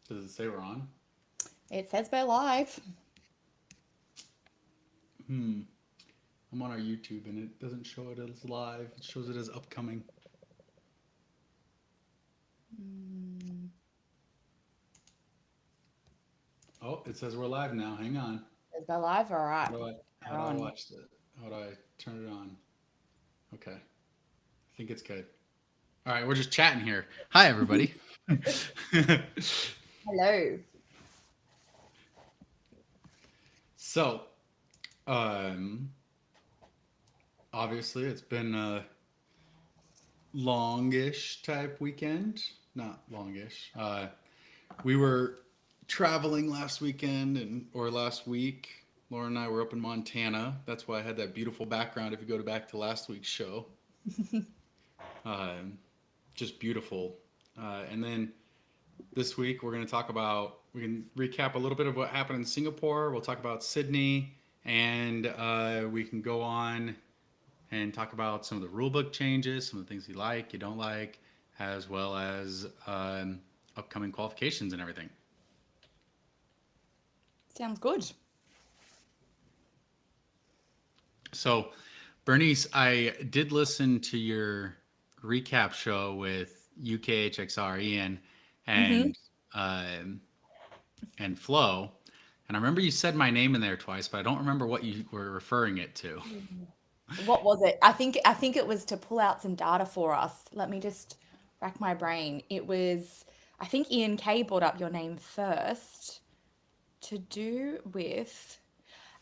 Does it say we're on? It says we're live. Hmm. I'm on our YouTube and it doesn't show it as live. It shows it as upcoming. Mm, Oh, it says we're live now. Hang on. says we're live. All right. How We're do I on. watch that? How do I turn it on? Okay. I think it's good. All right, we're just chatting here. Hi everybody. Hello. so, um obviously it's been a longish type weekend. Not longish. We were traveling last weekend or last week. Laura and I were up in Montana. That's why I had that beautiful background. If you go back to last week's show, um, just beautiful. And then this week we're going to talk about. We can recap a little bit of what happened in Singapore. We'll talk about Sydney, and we can go on and talk about some of the rulebook changes, some of the things you like, you don't like, as well as upcoming qualifications and everything. Sounds good. So, Bernice, I did listen to your recap show with UKHXR Ian Hmm. and um, and Flo, and I remember you said my name in there twice, but I don't remember what you were referring it to. What was it? I think it was to pull out some data for us. Let me just rack my brain. It was I think Ian K brought up your name first to do with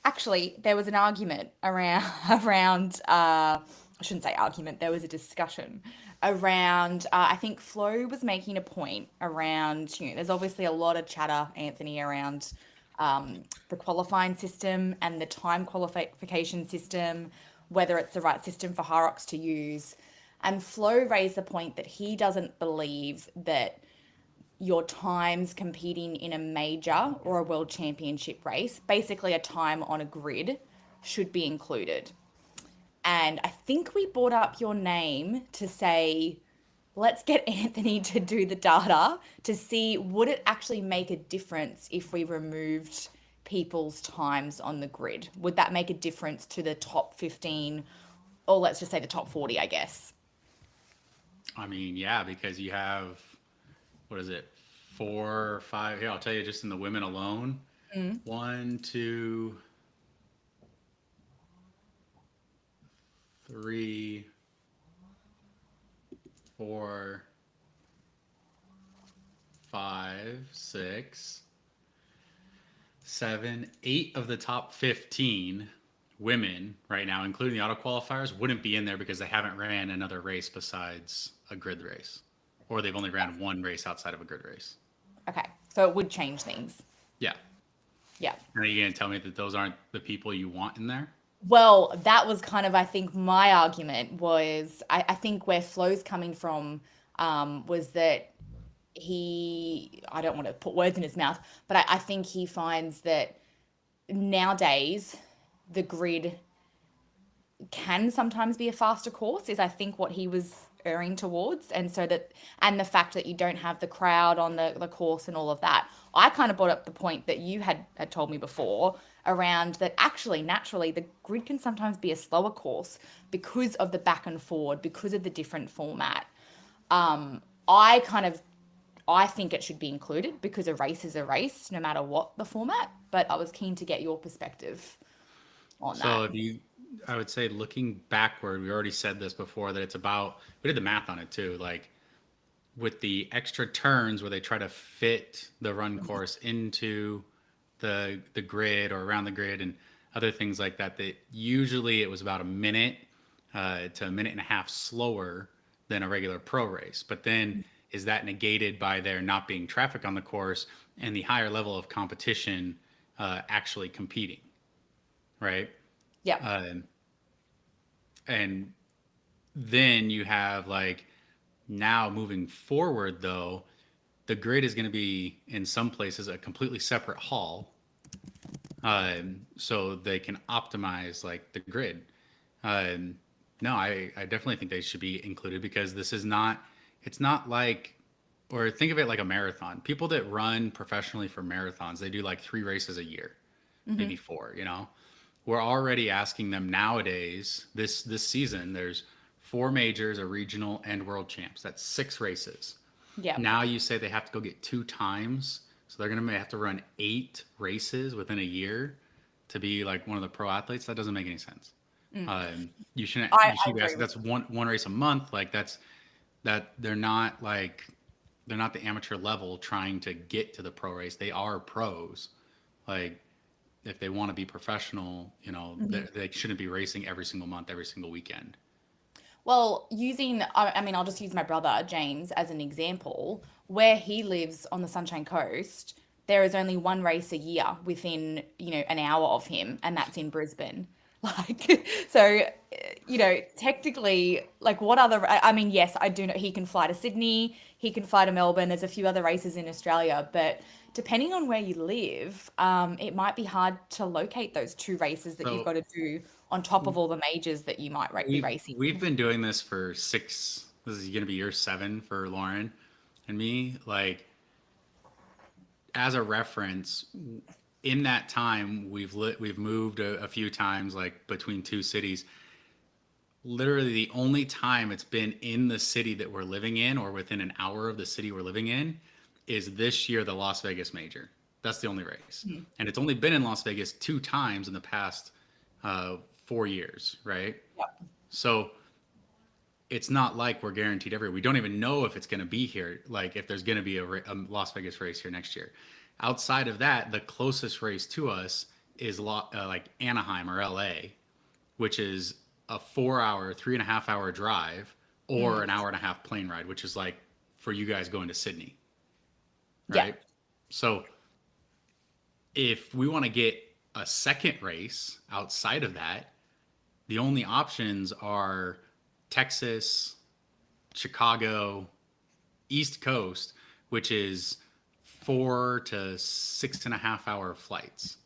actually there was an argument around around I shouldn't say argument, there was a discussion around I think Flo was making a point around, there's obviously a lot of chatter, Anthony, around the qualifying system and the time qualification system, whether it's the right system for Hyrox to use. And Flo raised the point that he doesn't believe that your times competing in a major or a world championship race, basically a time on a grid, should be included. And I think we brought up your name to say, let's get Anthony to do the data to see would it actually make a difference if we removed people's times on the grid? Would that make a difference to the top 15, or let's just say the top 40, I guess? I mean, yeah, because you have what is it, 4 or 5? Here, I'll tell you, just in the women alone, Mm. one, two, three, four, five, six, seven, eight of the top 15 women right now, including the auto qualifiers, wouldn't be in there because they haven't ran another race besides a grid race, or they've only ran one race outside of a grid race. Okay, so it would change things. Yeah. Yeah. And are you going to tell me that those aren't the people you want in there? Well, that was kind of, I think, my argument was I think where Flo's coming from was that I don't want to put words in his mouth, but I think he finds that nowadays the grid can sometimes be a faster course, is I think what he was erring towards. And so that, and the fact that you don't have the crowd on the course and all of that. I kind of brought up the point that you had told me before around that actually naturally the grid can sometimes be a slower course because of the back and forward, because of the different format. I kind of I think it should be included because a race is a race no matter what the format, but I was keen to get your perspective on So that. if you, I would say looking backward, we already said this before that it's about, we did the math on it too. Like with the extra turns where they try to fit the run course into the grid or around the grid and other things like that, that usually it was about a minute to a minute and a half slower than a regular pro race. But then is that negated by there not being traffic on the course and the higher level of competition actually competing, right? Yeah. Uh, and then you have like now moving forward though, the grid is going to be in some places a completely separate hall, so they can optimize like the grid. um, no, I definitely think they should be included because this is not, it's not like or think of it like a marathon. People that run professionally for marathons, they do like 3 races a year, Hmm. maybe 4, you know. We're already asking them nowadays, this season, there's 4 majors, a regional, and world champs. That's 6 races. Yeah. Now you say they have to go get 2 times, so they're gonna have to run 8 races within a year to be like one of the pro athletes. That doesn't make any sense. Mm. You shouldn't. You I should be agree asking. with That's one race a month. Like that. They're not like they're not the amateur level trying to get to the pro race. They are pros. Like if they want to be professional, you. they shouldn't be racing every single month, every single weekend. Well, I mean, I'll just use my brother, James, as an example. Where he lives on the Sunshine Coast, there is only one race a year within, an hour of him, and that's in Brisbane. Like, so, technically, like, what other, I mean, yes, I do know he can fly to Sydney, he can fly to Melbourne, there's a few other races in Australia, but depending on where you live, it might be hard to locate those 2 races that you've So got to do on top of all the majors that you might be racing. we've been doing this for 6. This is going to be year 7 for Lauren and me. Like as a reference, in that time we've moved a few times, like between 2 cities. Literally, the only time it's been in the city that we're living in, or within an hour of the city we're living in, is this year the Las Vegas Major. That's the only race, Mhm. and it's only been in Las Vegas 2 times in the past 4 years, right? Yep. So it's not like we're guaranteed everywhere. We don't even know if it's going to be here, like if there's going to be a Las Vegas race here next year. Outside of that, the closest race to us is like Anaheim or LA, which is a 4 hour, 3.5 hour drive, or Mm. an hour and a half plane ride, which is like for you guys going to Sydney, Yeah. right? So if we want to get a second race outside of that, the only options are Texas, Chicago, East Coast, which is 4 to 6.5 hour flights,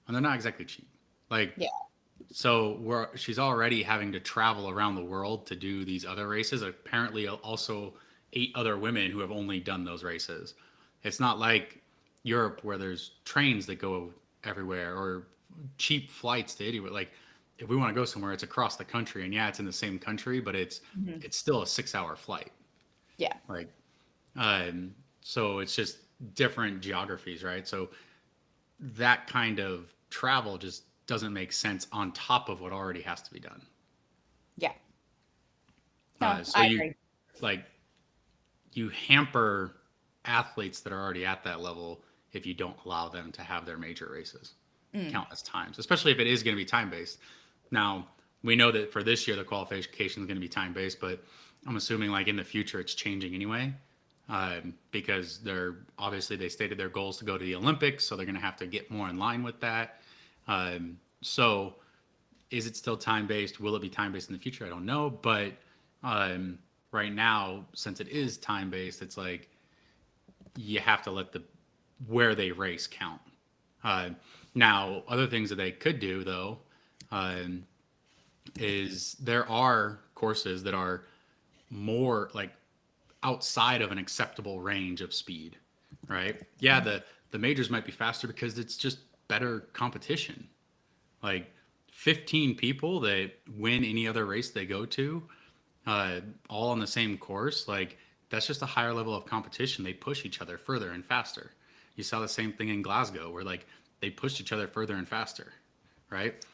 and they're not exactly cheap. Like, Yeah. so she's already having to travel around the world to do these other races. Apparently, also 8 other women who have only done those races. It's not like Europe where there's trains that go everywhere or cheap flights to anywhere. Like if we want to go somewhere, it's across the country, and yeah, it's in the same country, but Mhm. it's still a 6 hour flight. Yeah. Like, so it's just different geographies, right? So that kind of travel just doesn't make sense on top of what already has to be done. Yeah. No, So I you agree. like you hamper athletes that are already at that level if you don't allow them to have their major races Mm. count as times, especially if it is going to be time based. Now we know that for this year the qualification is going to be time based, but I'm assuming like in the future it's changing anyway, because they stated their goals to go to the Olympics, so they're going to have to get more in line with that. So is it still time based? Will it be time based in the future? I don't know, but um, right now, since it is time based, it's like you have to let the where they race count. Uh, Now, other things that they could do though, um, is there are courses that are more like outside of an acceptable range of speed, right? Yeah, the majors might be faster because it's just better competition. Like 15 people that win any other race they go to, all on the same course, like that's just a higher level of competition. They push each other further and faster. You saw the same thing in Glasgow where like they pushed each other further and faster, right?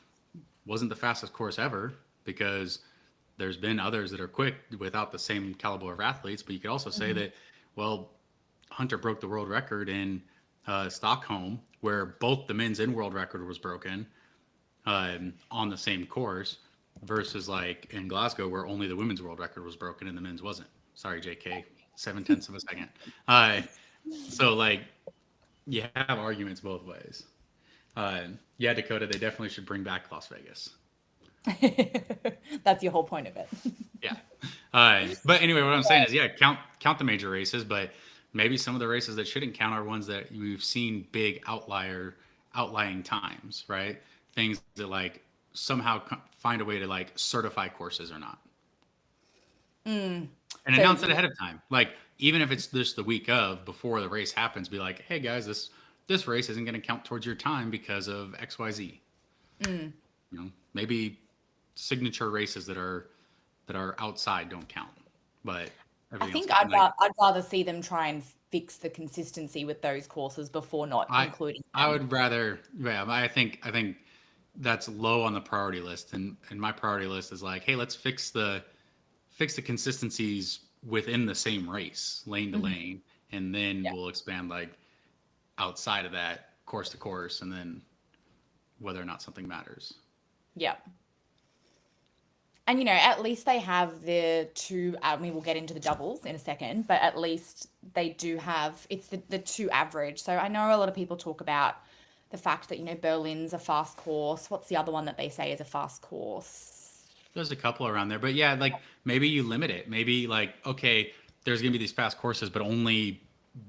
Wasn't the fastest course ever because there's been others that are quick without the same caliber of athletes. But you could also say Mhm. that, well, Hunter broke the world record in Stockholm, where both the men's and world record was broken on the same course, versus like in Glasgow, where only the women's world record was broken and the men's wasn't. Sorry, JK, 7/10 of a second. Uh, so like you have arguments both ways. Yeah, Dakota, they definitely should bring back Las Vegas. That's your whole point of it. Yeah. But anyway, what I'm saying is, yeah, count the major races, but maybe some of the races that shouldn't count are ones that we've seen big outlying times, right? Things that like somehow find a way to like certify courses or not, Mm. and So announce it you, ahead of time. Like even if it's just the week of before the race happens, be like, hey guys, this race isn't going to count towards your time because of XYZ. Mm. Maybe signature races that are outside don't count, but I everything else think counts. Like I'd rather see them try and fix the consistency with those courses before not I including I them. would rather, yeah, I think that's low on the priority list, and my priority list is like, hey, let's fix the consistencies within the same race, lane to Mhm. lane, and then Yeah. we'll expand like outside of that, course to course, and then whether or not something matters. Yeah. And at least they have the two. I mean, we'll get into the doubles in a second, but at least they do have it's the two average. So I know a lot of people talk about the fact that Berlin's a fast course. What's the other one that they say is a fast course? There's a couple around there, but yeah, like maybe you limit it. Maybe like, okay, there's gonna be these fast courses, but only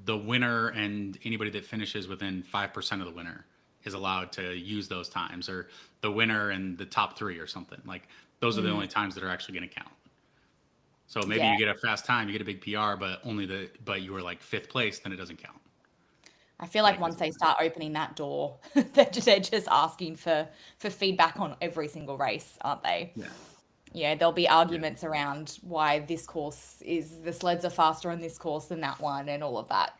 the winner and anybody that finishes within 5% of the winner is allowed to use those times, or the winner and the top three or something. Like those are the Mm, only times that are actually gonna count. So maybe yeah, you get a fast time, you get a big PR, but you were like fifth place, then it doesn't count. I feel like Like once they start opening that door, they're just asking for feedback on every single race, aren't they? yeah, Yeah, there'll be yeah. arguments around why this course is the sleds are faster on this course than that one and all of that.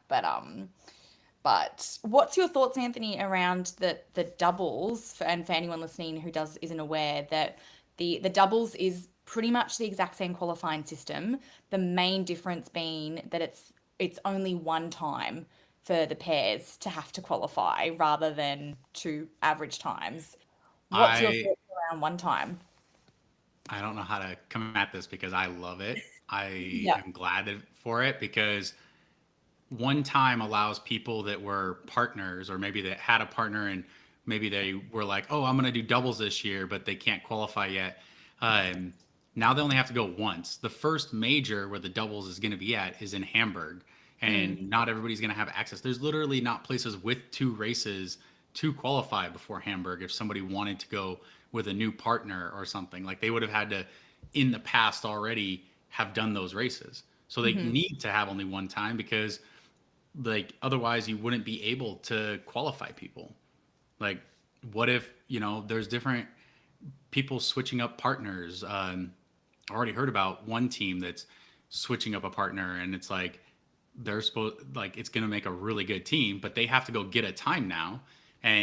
But what's your thoughts, Anthony, around the doubles and for anyone listening who isn't aware that the doubles is pretty much the exact same qualifying system. The main difference being that it's only one time for the pairs to have to qualify rather than two average times. What's your I thoughts around one time? I don't know how to come at this because I love it. I Yeah. am glad for it because one time allows people that were partners or maybe that had a partner and maybe they were like, oh, I'm going to do doubles this year, but they can't qualify yet. Um, Now they only have to go once. The first major where the doubles is going to be at is in Hamburg, Mm, and not everybody's going to have access. There's literally not places with two races to qualify before Hamburg if somebody wanted to go with a new partner or something. Like they would have had to, in the past already, have done those races. So they hmm need to have only one time because like otherwise you wouldn't be able to qualify people. Like what if there's different people switching up partners. I already heard about one team that's switching up a partner, and it's like they're supposed like it's going to make a really good team, but they have to go get a time now,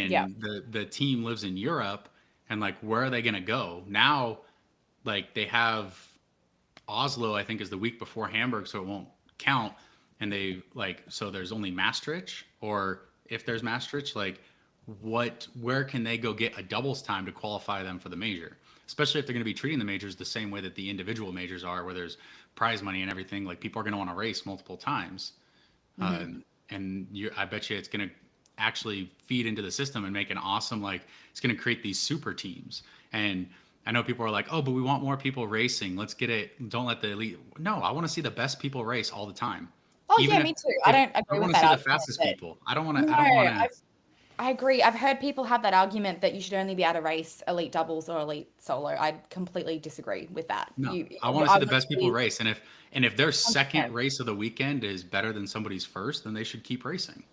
Yeah. and the team lives in Europe, and like where are they going to go now? Like they have Oslo, I think, is the week before Hamburg, so it won't count. And they like so there's only Maastricht, or if there's Maastricht, like where can they go get a doubles time to qualify them for the major? Especially if they're going to be treating the majors the same way that the individual majors are, where there's prize money and everything. Like people are going to want to race multiple times, hmm and I bet you it's going to actually feed into the system and make an awesome like it's going to create these super teams. And I know people are like, oh, but we want more people racing. Let's get it. Don't let the elite. No, I want to see the best people race all the time. Oh Even yeah, if me too. I if don't I agree with want to that see the argument fastest that people. I don't want to. no, I don't want to. I agree. I've heard people have that argument that you should only be able to race elite doubles or elite solo. I completely disagree with that. No, You, I want to I see the want to best people see race. And if their second 100%. race of the weekend is better than somebody's first, then they should keep racing.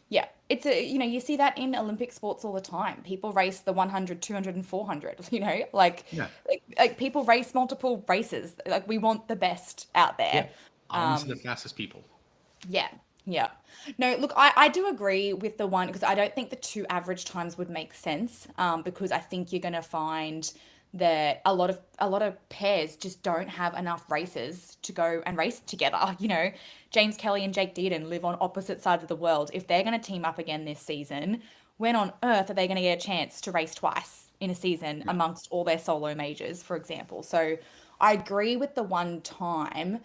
Yeah, you see that in Olympic sports all the time. People race the 100, 200, and 400, Yeah, like people race multiple races. Like we want the best out yeah. there. I want to see the Um, fastest people. Yeah, yeah. No, look, I do agree with the one because I don't think the two average times would make sense. Because I think you're going to find that a lot of pairs just don't have enough races to go and race together. James Kelly and Jake Dearden live on opposite sides of the world. If they're going to team up again this season, when on earth are they going to get a chance to race twice in a season Yeah. amongst all their solo majors, for example? So I agree with the one time.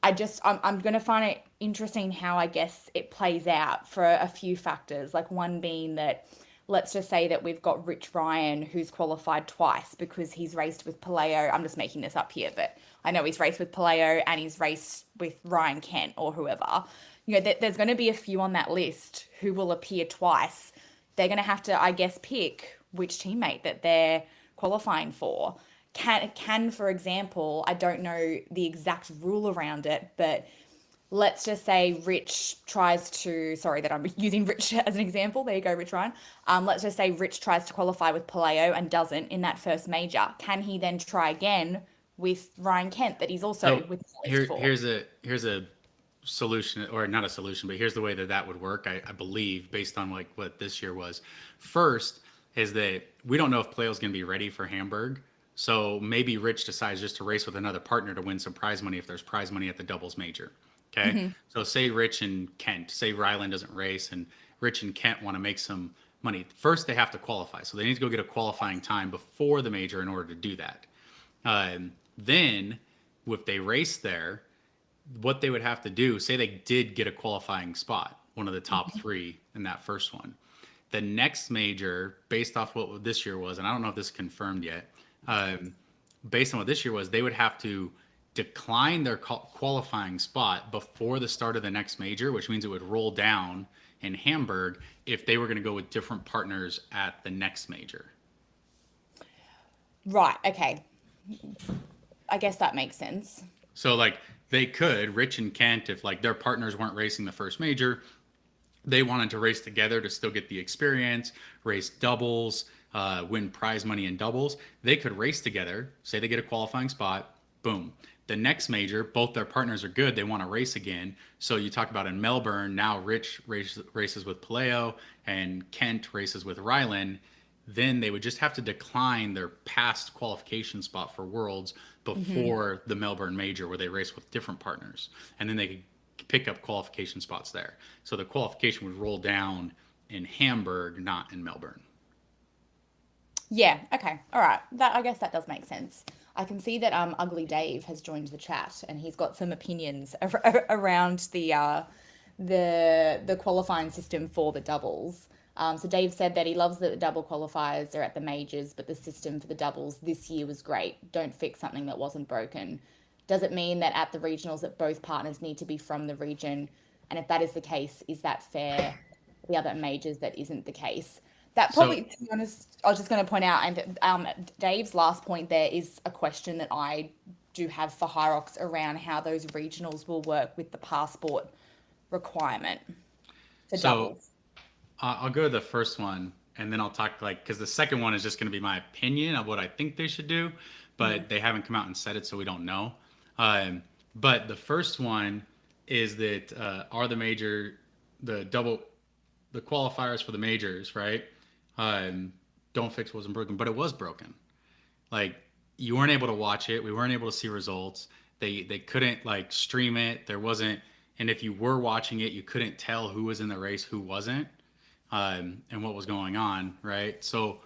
I'm going to find it interesting how I guess it plays out for a few factors. Like one being that let's just say that we've got Rich Ryan who's qualified twice because he's raced with Paleo. I'm just making this up here, but I know he's raced with Paleo and he's raced with Ryan Kent or whoever. There's going to be a few on that list who will appear twice. They're going to have to, I guess, pick which teammate that they're qualifying for. For example, I don't know the exact rule around it, but let's just say Rich tries to, sorry that I'm using Rich as an example. There you go, Rich Ryan. Let's just say Rich tries to qualify with Paleo and doesn't in that first major. Can he then try again with Ryan Kent that he's also So with the list for? here's a solution, or not a solution, but here's the way that that would work. I believe based on like what this year was. First is that we don't know if Player's going to be ready for Hamburg. So maybe Rich decides just to race with another partner to win some prize money if there's prize money at the doubles major. Okay. Hmm. So say Rich and Kent, say Ryland doesn't race and Rich and Kent want to make some money. First, they have to qualify. So they need to go get a qualifying time before the major in order to do that. Then, if they race there, what they would have to do, say they did get a qualifying spot, one of the top three in that first one. The next major, based off what this year was, and I don't know if this is confirmed yet, based on what this year was, they would have to decline their qualifying spot before the start of the next major, which means it would roll down in Hamburg if they were going to go with different partners at the next major. Right. Okay. I guess that makes sense. So like they could, Rich and Kent, if like their partners weren't racing the first major, they wanted to race together to still get the experience, race doubles, win prize money in doubles. They could race together, say they get a qualifying spot, boom. The next major, both their partners are good. They want to race again. So you talk about in Melbourne, now Rich races with Paleo and Kent races with Rylan. Then they would just have to decline their past qualification spot for Worlds before the Melbourne major where they race with different partners. And then they could pick up qualification spots there. So the qualification would roll down in Hamburg, not in Melbourne. Yeah. Okay. All right. That I guess that does make sense. I can see that Ugly Dave has joined the chat and he's got some opinions around the qualifying system for the doubles. So Dave said that he loves that the double qualifiers are at the majors, but the system for the doubles this year was great. Don't fix something that wasn't broken. Does it mean that at the regionals that both partners need to be from the region? And if that is the case, is that fair? The other majors that isn't the case. That So, probably, to be honest, I was just going to point out, and Dave's last point there is a question that I do have for Hyrox around how those regionals will work with the passport requirement for so doubles. I'll go to the first one and then I'll talk like, because the second one is just going to be my opinion of what I think they should do, Mhm. but they haven't come out and said it, so we don't know. But the first one is that are the major, the double, the qualifiers for the majors, right? Don't fix what wasn't broken, but it was broken. Like you weren't able to watch it. We weren't able to see results. They couldn't like stream it. There wasn't, and if you were watching it, you couldn't tell who was in the race, who wasn't, and what was going on, right? So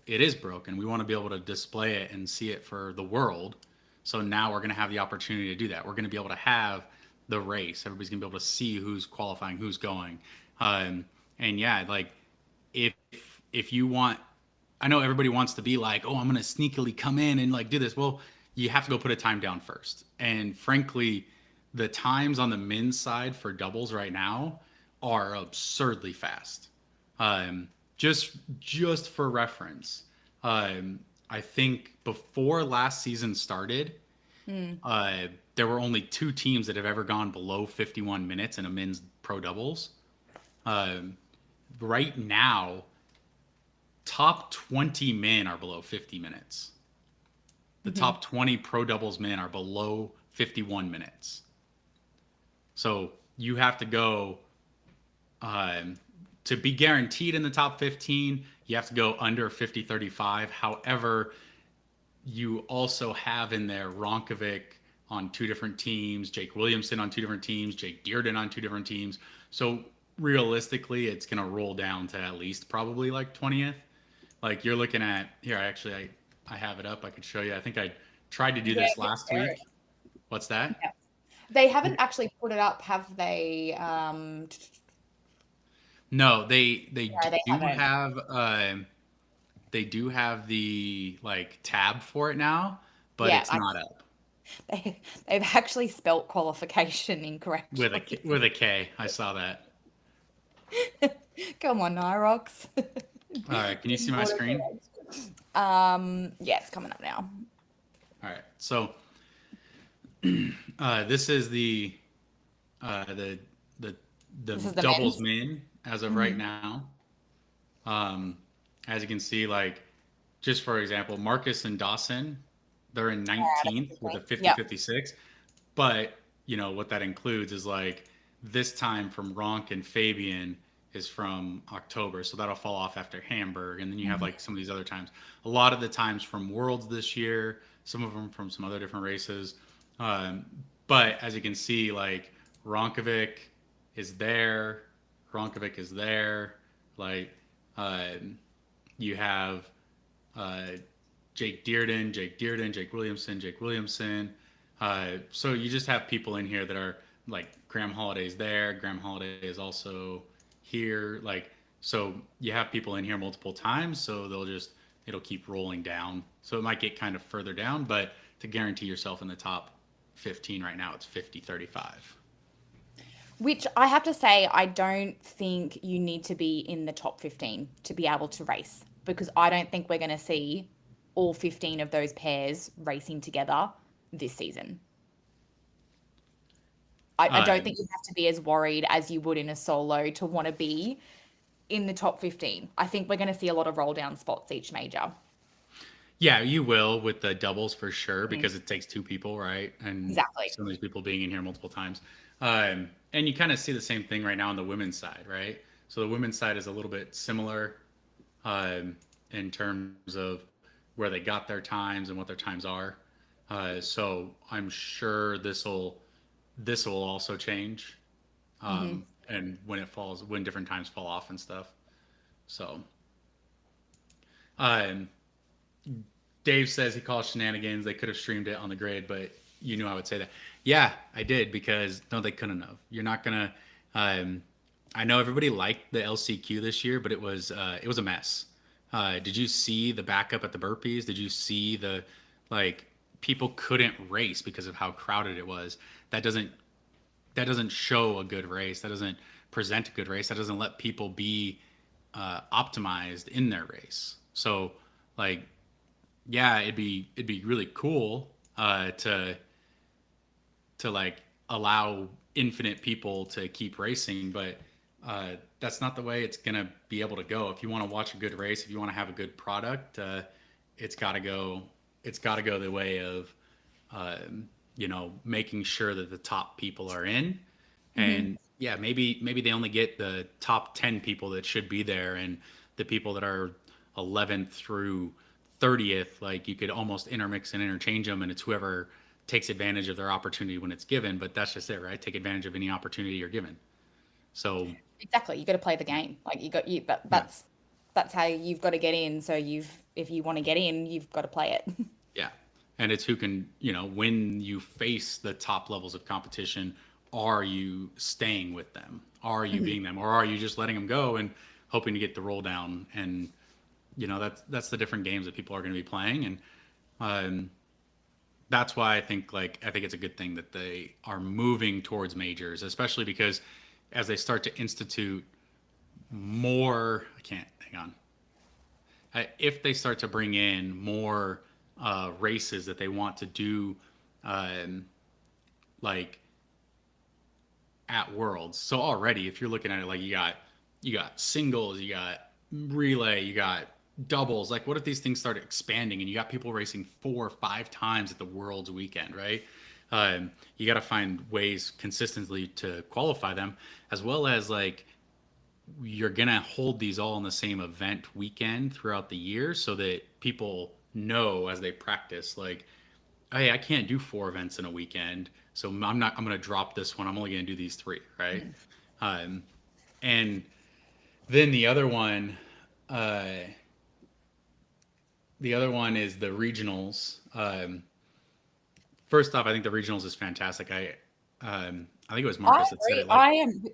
it is broken. We want to be able to display it and see it for the world. So now we're going to have the opportunity to do that. We're going to be able to have the race. Everybody's going to be able to see who's qualifying, who's going. And yeah, like if if you want, I know everybody wants to be like, oh, I'm gonna sneakily come in and like do this. Well, you have to go put a time down first. And frankly, the times on the men's side for doubles right now are absurdly fast. Just for reference, I think before last season started, Mm. there were only two teams that have ever gone below 51 minutes in a men's pro doubles. Um, right now, top 20 men are below 50 minutes. The Hmm. top 20 pro doubles men are below 51 minutes. So you have to go to be guaranteed in the top 15. You have to go under 50-35. However, you also have in there Ronkovic on two different teams, Jake Williamson on two different teams, Jake Dearden on two different teams. So realistically, it's going to roll down to at least probably like 20th. Like you're looking at here. I have it up. I could show you. I think I tried to do Yeah, this just last share it. week. What's that? Yeah. They haven't actually put it up, have they? No, they No, they do haven't. have they do have the like tab for it now, but Yeah, it's not up they've actually spelt qualification with incorrectly. a K. I saw that. Come on, Nyrox. All right, can you see my screen? Autocorrect. Yeah, it's coming up now. All right, so this is the the the the This is the doubles men's. men as of right Mhm. now. Um, as you can see, like just for example, Marcus and Dawson, they're in Out of the 19th with a 15. 50 Yep. 56. But, what that includes is like this time from Ronk and Fabian is from October. So that'll fall off after Hamburg. And then you have Mhm. like some of these other times. A lot of the times from Worlds this year, some of them from some other different races. Um, but as you can see, like Ronkovic is there. Ronkovic is there. Like, uh, you have uh, Jake Dearden, Jake Williamson, Jake Williamson. So you just have people in here that are like Graham Holiday's there. Graham Holiday is also here. Like, so you have people in here multiple times. So it'll keep rolling down. So it might get kind of further down, but to guarantee yourself in the top 15 right now, it's 50-35. Which I have to say, I don't think you need to be in the top 15 to be able to race because I don't think we're going to see all 15 of those pairs racing together this season. I don't Um, think you have to be as worried as you would in a solo to want to be in the top 15. I think we're going to see a lot of roll down spots each major. Yeah, you will with the doubles for sure Mm, because it takes two people, right? And exactly. some of these people being in here multiple times. And you kind of see the same thing right now on the women's side, right? So the women's side is a little bit similar in terms of where they got their times and what their times are. So I'm sure this will also change, Hmm. and when different times fall off and stuff. So um, Dave says he calls shenanigans. They could have streamed it on the grid, but you knew I would say that. Yeah, I did because no, they couldn't have. You're not gonna. Um, I know everybody liked the LCQ this year, but it was a mess. Did you see the backup at the burpees? Did you see the like people couldn't race because of how crowded it was? That doesn't that doesn't show a good race. That doesn't present a good race. That doesn't let people be optimized in their race. So like yeah, it'd be really cool to like allow infinite people to keep racing, but that's not the way it's gonna be able to go. If you want to watch a good race, if you want to have a good product, it's got to go. It's got to go the way of making sure that the top people are in, Hmm. and yeah, maybe they only get the top 10 people that should be there, and the people that are 11th through 30th, like you could almost intermix and interchange them, and it's whoever takes advantage of their opportunity when it's given. But that's just it, right? Take advantage of any opportunity you're given. So Exactly. You got to play the game. Like you got you, but yeah, that's how you've got to get in. So if you want to get in, you've got to play it. yeah, and it's who can, when you face the top levels of competition, are you staying with them? Are you Mhm. being them, or are you just letting them go and hoping to get the roll down? And that's the different games that people are going to be playing, and um, that's why I think it's a good thing that they are moving towards majors, especially because as they start to institute more, I can't hang on. If they start to bring in more races that they want to do, um, like at Worlds. So already, if you're looking at it, like you got singles, you got relay, you got doubles. Like, what if these things start expanding and you got people racing 4 or 5 times at the Worlds weekend, right? You got to find ways consistently to qualify them, as well as like you're gonna hold these all in the same event weekend throughout the year, so that people know as they practice, like, hey, I can't do 4 events in a weekend, so I'm gonna drop this one. I'm only gonna do these three, right? Mhm. Um, and then uh, the other one is the regionals. First off, I think the regionals is fantastic. I think it was I Marcus that said agree. it. Like,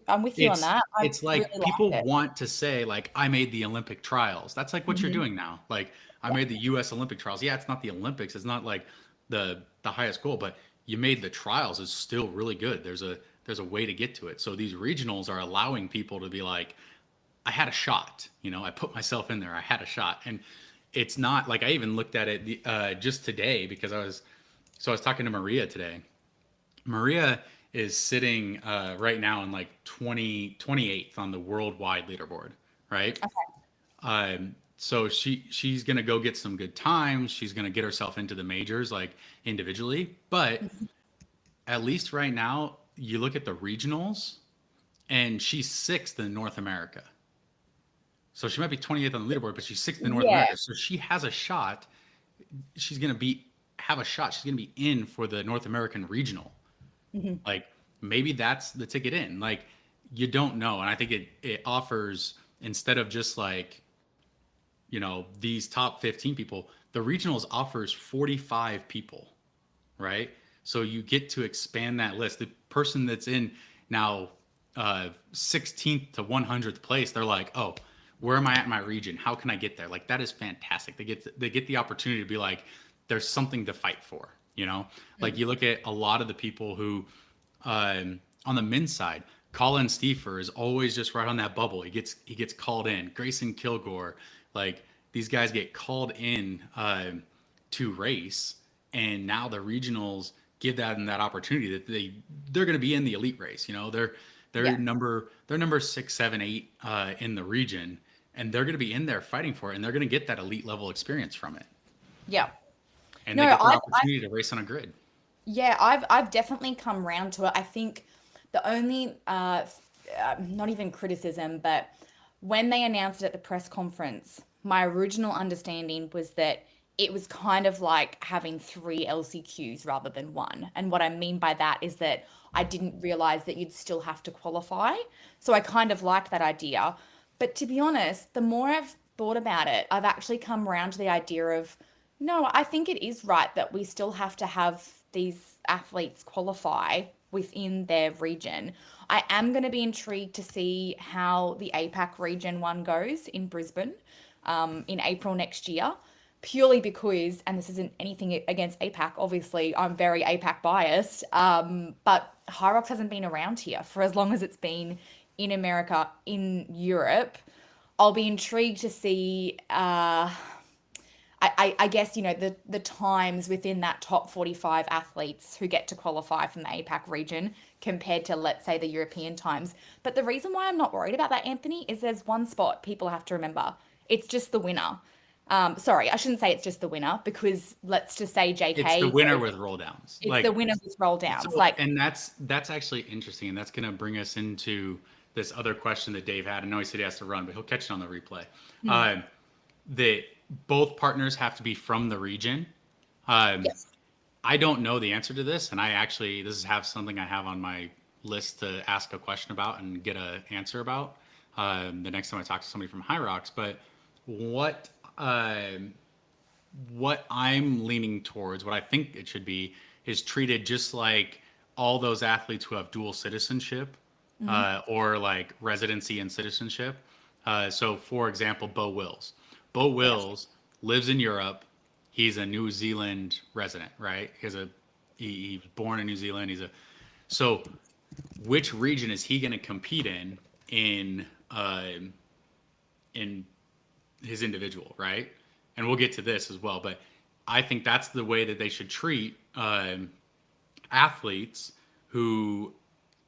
I'm with you on it's that. I it's really like liked people it. want to say like I made the Olympic trials. That's like what you're Hmm. doing now. Like I made the U.S. Olympic trials. Yeah, it's not the Olympics. It's not like the highest goal, but you made the trials is still really good. There's a way to get to it. So these regionals are allowing people to be like, I had a shot. I put myself in there. I had a shot, and it's not like I even looked at it just today because I was talking to Maria today. Maria is sitting right now in like 28th on the worldwide leaderboard, right? So she's gonna go get some good times. She's gonna get herself into the majors like individually, but at least right now, you look at the regionals, and she's sixth in North America. So she might be 28th on the leaderboard, but she's sixth in North Yeah. America. So she has a shot. She's gonna be have a shot. She's gonna be in for the North American regional. Mhm. Like maybe that's the ticket in. Like you don't know, and I think it offers, instead of just like these top 15 people, the regionals offers 45 people, right? So you get to expand that list. The person that's in now 16th to 100th place, they're like, oh, where am I at in my region? How can I get there? Like that is fantastic. They get the opportunity to be like, there's something to fight for. Like you look at a lot of the people who, on the men's side, Colin Steefer is always just right on that bubble. He gets called in. Grayson Kilgore, like these guys get called in to race, and now the regionals give that opportunity that they're going to be in the elite race. They're Yeah. number 6, 7, 8 in the region, and they're going to be in there fighting for it, and they're going to get that elite level experience from it, Yeah. and No, they get their I've opportunity to race on a grid. yeah, I've definitely come round to it. I think the only not even criticism, but when they announced it at the press conference, my original understanding was that it was kind of like having three LCQs rather than one. And what I mean by that is that I didn't realize that you'd still have to qualify. So I kind of liked that idea. But to be honest, the more I've thought about it, I've actually come around to the idea of no, I think it is right that we still have to have these athletes qualify within their region. I am going to be intrigued to see how the APAC region one goes in Brisbane in April next year, purely because, and this isn't anything against APAC, obviously, I'm very APAC biased, but Hyrox hasn't been around here for as long as it's been in America, in Europe. I'll be intrigued to see. I guess the times within that top 45 athletes who get to qualify from the APAC region compared to, let's say, the European times. But the reason why I'm not worried about that, Anthony, is there's one spot people have to remember. It's just the winner. Sorry, I shouldn't say it's just the winner, because let's just say It's the JK winner goes, with roll downs. it's the winner with roll downs. So, Like, and that's actually interesting, and that's going to bring us into this other question that Dave had. I know he said he has to run, but he'll catch it on the replay. That both partners have to be from the region. yes. I don't know the answer to this, and this is something I have on my list to ask a question about and get an answer about the next time I talk to somebody from Hyrox. But what what I'm leaning towards, what I think it should be, is treated just like all those athletes who have dual citizenship Hmm. or like residency and citizenship. So, for example, Bo Wills. Bo Yes. Wills lives in Europe. He's a New Zealand resident, right? He was born in New Zealand. So which region is he going to compete in his individual, right? And we'll get to this as well, but I think that's the way that they should treat athletes who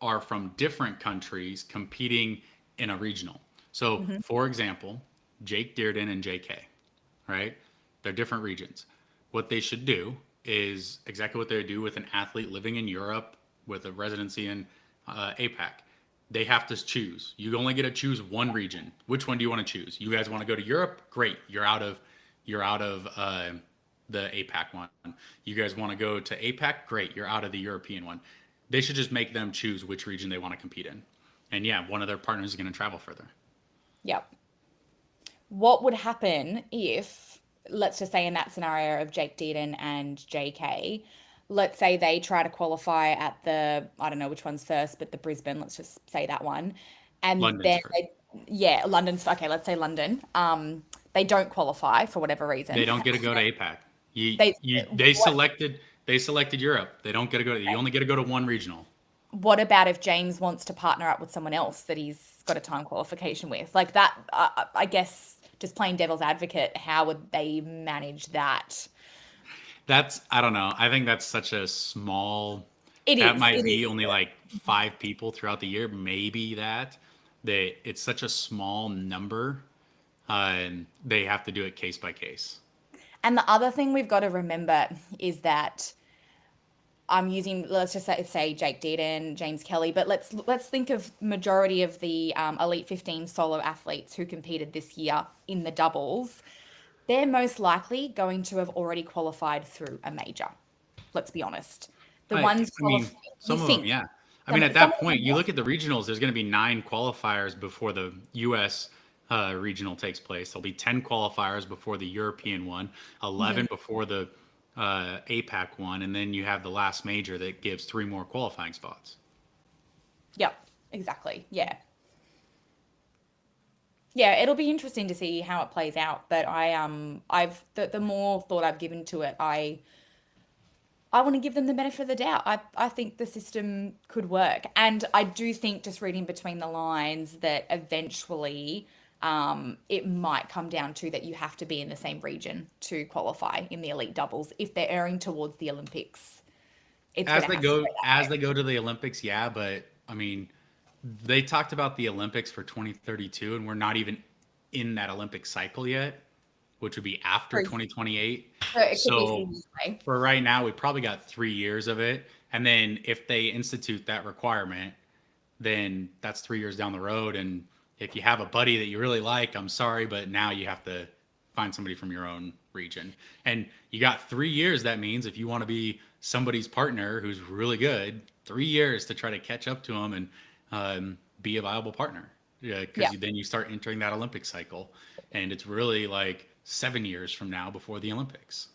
are from different countries competing in a regional. So, Hmm. for example, Jake Dearden and JK, right? They're different regions. What they should do is exactly what they would do with an athlete living in Europe with a residency in APAC. They have to choose. You only get to choose one region. Which one do you want to choose? You guys want to go to Europe? Great. You're out of the APAC one. You guys want to go to APAC? Great. You're out of the European one. They should just make them choose which region they want to compete in. And yeah, one of their partners is going to travel further. Yep. What would happen if, let's just say in that scenario of Jake Dearden and JK, let's say they try to qualify at the, I don't know which one's first, but the Brisbane, let's just say that one. And London's then first. yeah, London's, okay, let's say London. They don't qualify for whatever They reason. don't get to go to APAC. You, They, you, what, they selected Europe. They don't get to go. You only get to go to one regional. what about if James wants to partner up with someone else that he's got a time qualification with? Like that, I guess, just playing devil's advocate, how would they manage that? I don't know. I think that's such a small. It That is. might It be is. only like 5 people throughout the year, maybe that it's such a small number, and they have to do it case by case. And the other thing we've got to remember is that I'm using, let's just say Jake Dearden, James Kelly, but let's think of majority of the Elite 15 solo athletes who competed this year in the doubles. They're most likely going to have already qualified through a major. Let's be honest. The ones I mean, you some of them, think yeah. I mean, at some that of them, point, you look at the regionals. There's going to be 9 qualifiers before the U.S. Regional takes place. There'll be 10 qualifiers before the European one, yeah. 11 before the APAC one, and then you have the last major that gives 3 more qualifying spots. Yep, exactly. Yeah. Yeah, it'll be interesting to see how it plays out. But I've the more thought I've given to it, I want to give them the benefit of the doubt. I think the system could work. And I do think, just reading between the lines, that eventually it might come down to that you have to be in the same region to qualify in the elite doubles if they're erring towards the Olympics. It's going As to they have to go go that as way. they go to the Olympics, yeah, but I mean, they talked about the Olympics for 2032, and we're not even in that Olympic cycle yet, which would be after True. 2028. So it could be So seasons away. for right now, we probably got 3 years of it. And then if they institute that requirement, then that's 3 years down the road. And if you have a buddy that you really like, I'm sorry, but now you have to find somebody from your own region. And you got 3 years. That means if you want to be somebody's partner who's really good, 3 years to try to catch up to them and be a viable partner. Yeah, because Yeah. then you start entering that Olympic cycle. And it's really like 7 years from now before the Olympics.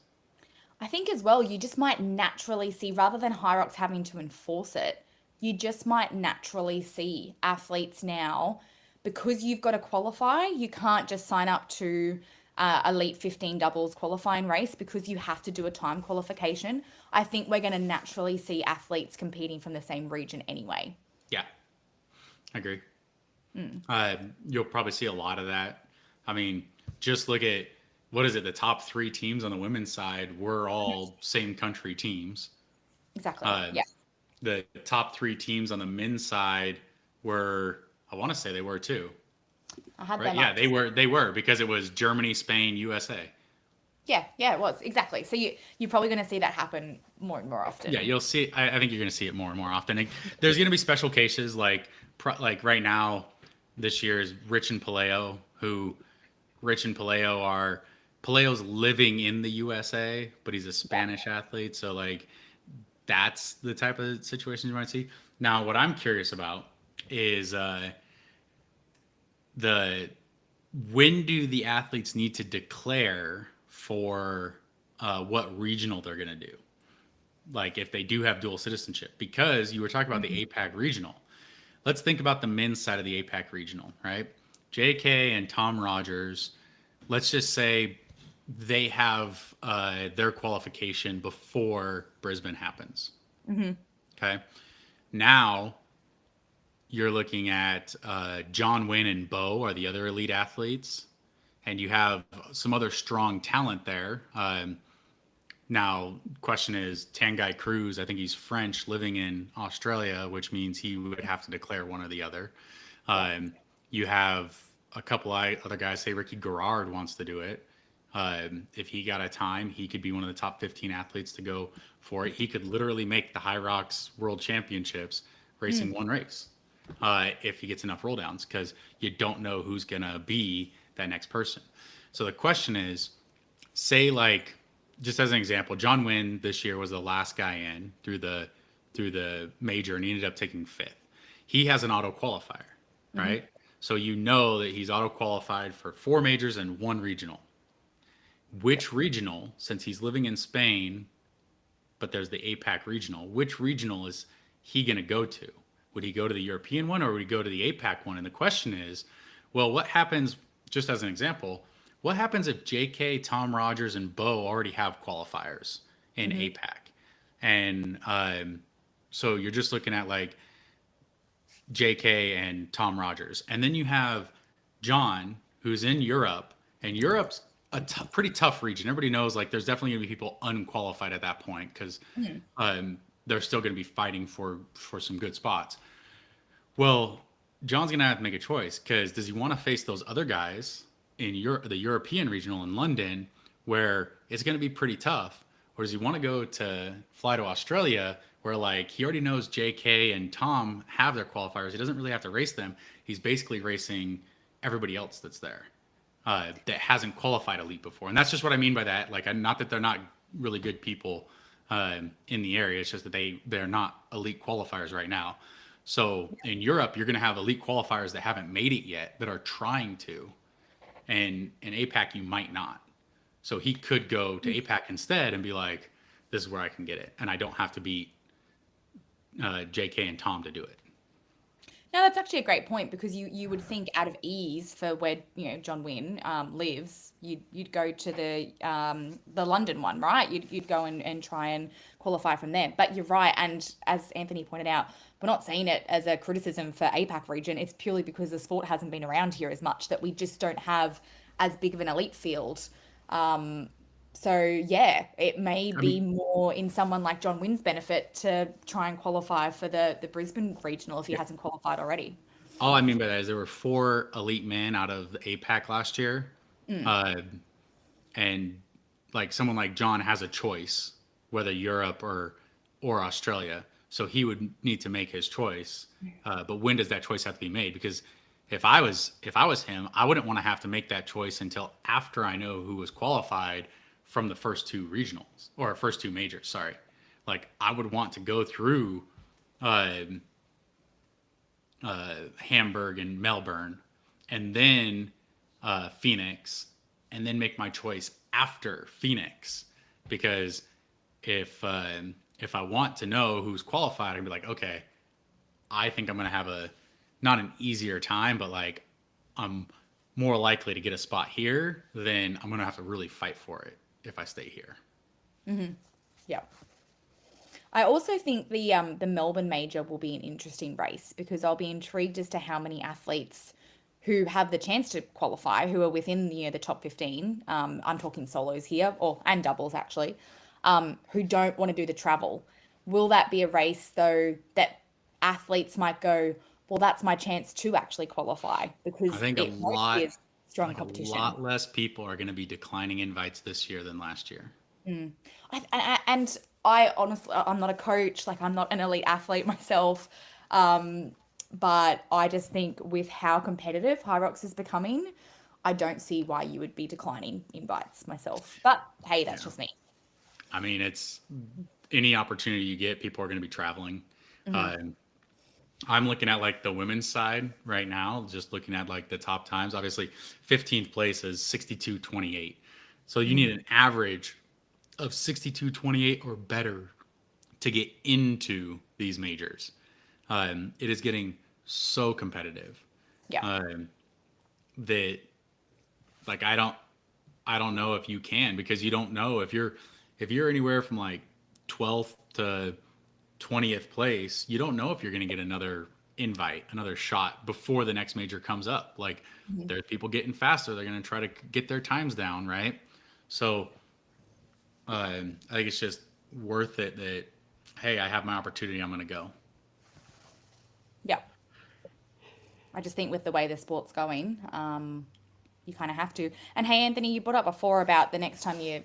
I think as well, you just might naturally see, rather than Hyrox having to enforce it, you just might naturally see athletes now, because you've got to qualify, you can't just sign up to Elite 15 doubles qualifying race because you have to do a time qualification. I think we're going to naturally see athletes competing from the same region anyway. Yeah, I agree. You'll probably see a lot of that. I mean, just look at what is it? The top 3 teams on the women's side were all same country teams. Exactly. Uh, Yeah. the top 3 teams on the men's side were, I want to say they were too, I had right? them Yeah, up. they were because it was Germany, Spain, USA. Yeah, yeah, it was. Exactly. So you're probably going to see that happen more and more Yeah, often. you'll see. I think you're going to see it more and more often. There's going to be special cases like right now, this year is Rich and Paleo, who Rich and Paleo are Paleo's living in the USA, but he's a Yeah. Spanish athlete, so like that's the type of situations you might see. Now, what I'm curious about is the when do the athletes need to declare for what regional they're going to do? Like if they do have dual citizenship, because you were talking about the Mhm. APAC regional. Let's think about the men's side of the APAC regional, right? JK and Tom Rogers, let's just say they have their qualification before Brisbane happens. Mhm. Okay. Now you're looking at John Wynn and Bo are the other elite athletes, and you have some other strong talent there. Now, question is Tanguy Cruz. I think he's French, living in Australia, which means he would have to declare one or the other. Yeah. You have a couple other guys. Say Ricky Garrard wants to do it. If he got a time, he could be one of the top 15 athletes to go for it. He could literally make the Hyrox World Championships racing Mm. one race if he gets enough roll downs, because you don't know who's going to be that next person. So the question is, say like just as an example, John Wynn this year was the last guy in through the major, and he ended up taking fifth. He has an auto qualifier, Mhm. right? So you know that he's auto qualified for 4 majors and 1 regional. Which regional, since he's living in Spain, but there's the APAC regional, which regional is he going to go to? Would he go to the European one or would he go to the APAC one? And the question is, well, what happens, just as an example, what happens if JK, Tom Rogers, and Bo already have qualifiers in Mhm. APAC? And so you're just looking at like JK and Tom Rogers. And then you have John, who's in Europe, and Europe's a pretty tough region. Everybody knows like there's definitely going to be people unqualified at that point because Mhm. um, they're still going to be fighting for some good spots. Well, John's going to have to make a choice because does he want to face those other guys in the European regional in London where it's going to be pretty tough, or does he want to fly to Australia where like he already knows JK and Tom have their qualifiers? He doesn't really have to race them. He's basically racing everybody else that's there that hasn't qualified elite before, and that's just what I mean by that. Like, not that they're not really good people in the area. It's just that they're not elite qualifiers right now. So in Europe, you're going to have elite qualifiers that haven't made it yet that are trying to, and in APAC you might not. So he could go to APAC instead and be like, "This is where I can get it, and I don't have to beat JK and Tom to do it." No, that's actually a great point because you would think out of ease for where John Wynne lives, you'd go to the London one, right? You'd go and try and qualify from there. But you're right, and as Anthony pointed out, we're not seeing it as a criticism for APAC region. It's purely because the sport hasn't been around here as much that we just don't have as big of an elite field. Um, so yeah, it may I be mean, more in someone like John Wynn's benefit to try and qualify for the Brisbane regional if he yeah, hasn't qualified already. all I mean by that is there were 4 elite men out of the APAC last year, Mm, uh, and like someone like John has a choice whether Europe or Australia. So he would need to make his choice. But when does that choice have to be made? Because if I was him, I wouldn't want to have to make that choice until after I know who was qualified from the first 2 regionals or first 2 majors. Sorry, like I would want to go through uh, Hamburg and Melbourne, and then Phoenix, and then make my choice after Phoenix. Because if uh, if I want to know who's qualified, I'd be like, okay, I think I'm gonna have a not an easier time, but like I'm more likely to get a spot here than I'm gonna have to really fight for it if I stay here. yeah. I also think the Melbourne major will be an interesting race because I'll be intrigued as to how many athletes who have the chance to qualify, who are within the top 15. I'm talking solos here, or and doubles actually, who don't want to do the travel. Will that be a race though that athletes might go, well, that's my chance to actually qualify I because think a it won't be lot as strong like a competition. lot less people are gonna be declining invites this year than last year. Mm. And I honestly, I'm not a coach, like I'm not an elite athlete myself. Um, but I just think with how competitive Hyrox is becoming, I don't see why you would be declining invites myself. But hey, that's Yeah. just me. I mean, it's any opportunity you get, people are going to be traveling. Hmm. Uh, I'm looking at like the women's side right now, just looking at like the top times. Obviously, 15th place is 62:28. So you need Hmm. an average of 62:28 or better to get into these majors. It is getting so competitive Yeah. um, that like I don't know if you can because you don't know if you're anywhere from like 12th to 20th place, you don't know if you're going to get another invite, another shot before the next major comes up. Like Mhm. there's people getting faster, they're going to try to get their times down, right? So I think it's just worth it that hey, I have my opportunity, I'm going to go. Yeah. I just think with the way the sport's going, you kind of have to. And hey, Anthony, you brought up before about the next time you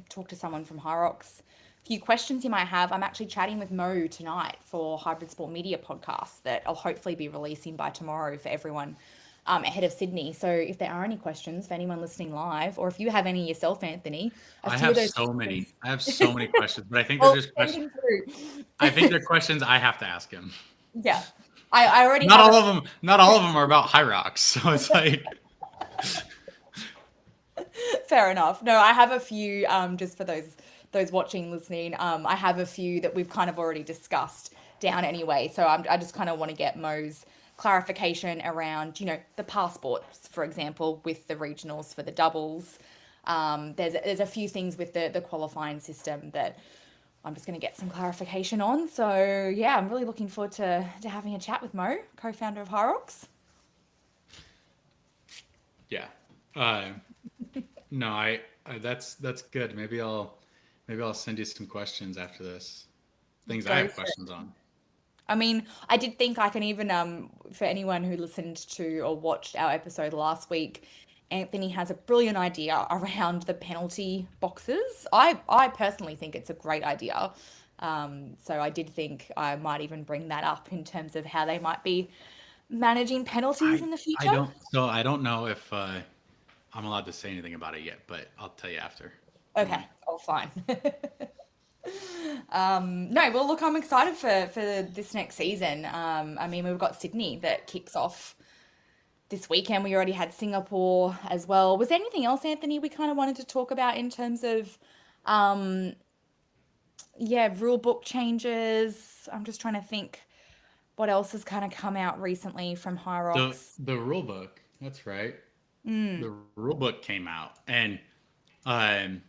talk to someone from Hyrox, a few questions you might have. I'm actually chatting with Mo tonight for Hybrid Sport Media podcast that I'll hopefully be releasing by tomorrow for everyone ahead of Sydney. So if there are any questions for anyone listening live, or if you have any yourself, Anthony, a I few of have those so many. questions, I have so many questions, but I think they're well, just send questions. them through. I think they're questions I have to ask him. Yeah, I already Not have all a of them. Not all of them are about Hyrox. So it's like, fair enough. No, I have a few just for those watching, listening. I have a few that we've kind of already discussed down anyway. So I just kind of want to get Mo's clarification around, the passports, for example, with the regionals for the doubles. There's a few things with the qualifying system that I'm just going to get some clarification on. So yeah, I'm really looking forward to having a chat with Mo, co-founder of Hyrox. yeah. Uh, no, that's good. Maybe I'll send you some questions after this. things I Go have for it. questions on. I mean, I did think I can even for anyone who listened to or watched our episode last week, Anthony has a brilliant idea around the penalty boxes. I personally think it's a great idea. So I did think I might even bring that up in terms of how they might be managing penalties I in the I future. don't so I don't know if I'm allowed to say anything about it yet, but I'll tell you after. Don't Okay, worry. oh fine. No, well, look, I'm excited for this next season. I mean, we've got Sydney that kicks off this weekend. We already had Singapore as well. Was there anything else, Anthony, we kind of wanted to talk about in terms of, um, yeah, rule book changes? I'm just trying to think what else has kind of come out recently from Hyrox. The rule book, that's right. Mm, The rule book came out, and um,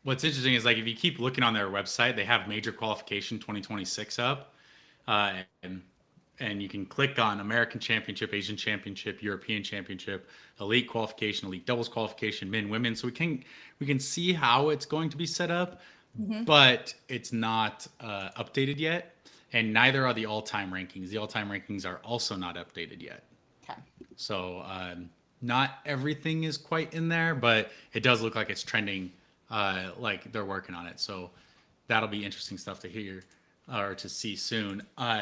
what's interesting is like if you keep looking on their website, they have major qualification 2026 up, and you can click on American Championship, Asian Championship, European Championship, Elite Qualification, Elite Doubles Qualification, Men, Women. So we can see how it's going to be set up, hmm. but it's not updated yet, and neither are the all-time rankings. The all-time rankings are also not updated yet. Okay. So not everything is quite in there, but it does look like it's trending, like they're working on it. So that'll be interesting stuff to hear or to see soon.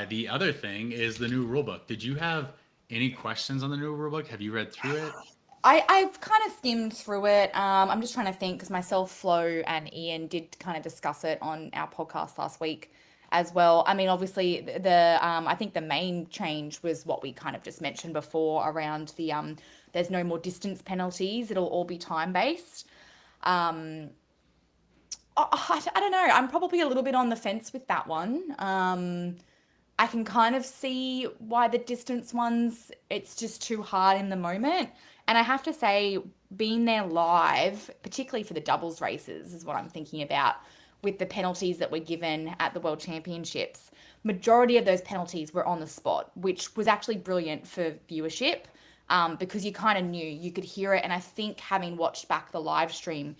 The other thing is the new rulebook. Did you have any questions on the new rulebook? Have you read through it? I've kind of skimmed through it. I'm just trying to think because myself, Flo, and Ian did kind of discuss it on our podcast last week as well. I mean, obviously, I think the main change was what we kind of just mentioned before around there's no more distance penalties. It'll all be time based. Um, I don't know. I'm probably a little bit on the fence with that one. I can kind of see why the distance ones, it's just too hard in the moment. And I have to say, being there live, particularly for the doubles races, is what I'm thinking about with the penalties that were given at the World Championships. Majority of those penalties were on the spot, which was actually brilliant for viewership because you kind of knew, you could hear it. And I think having watched back the live stream,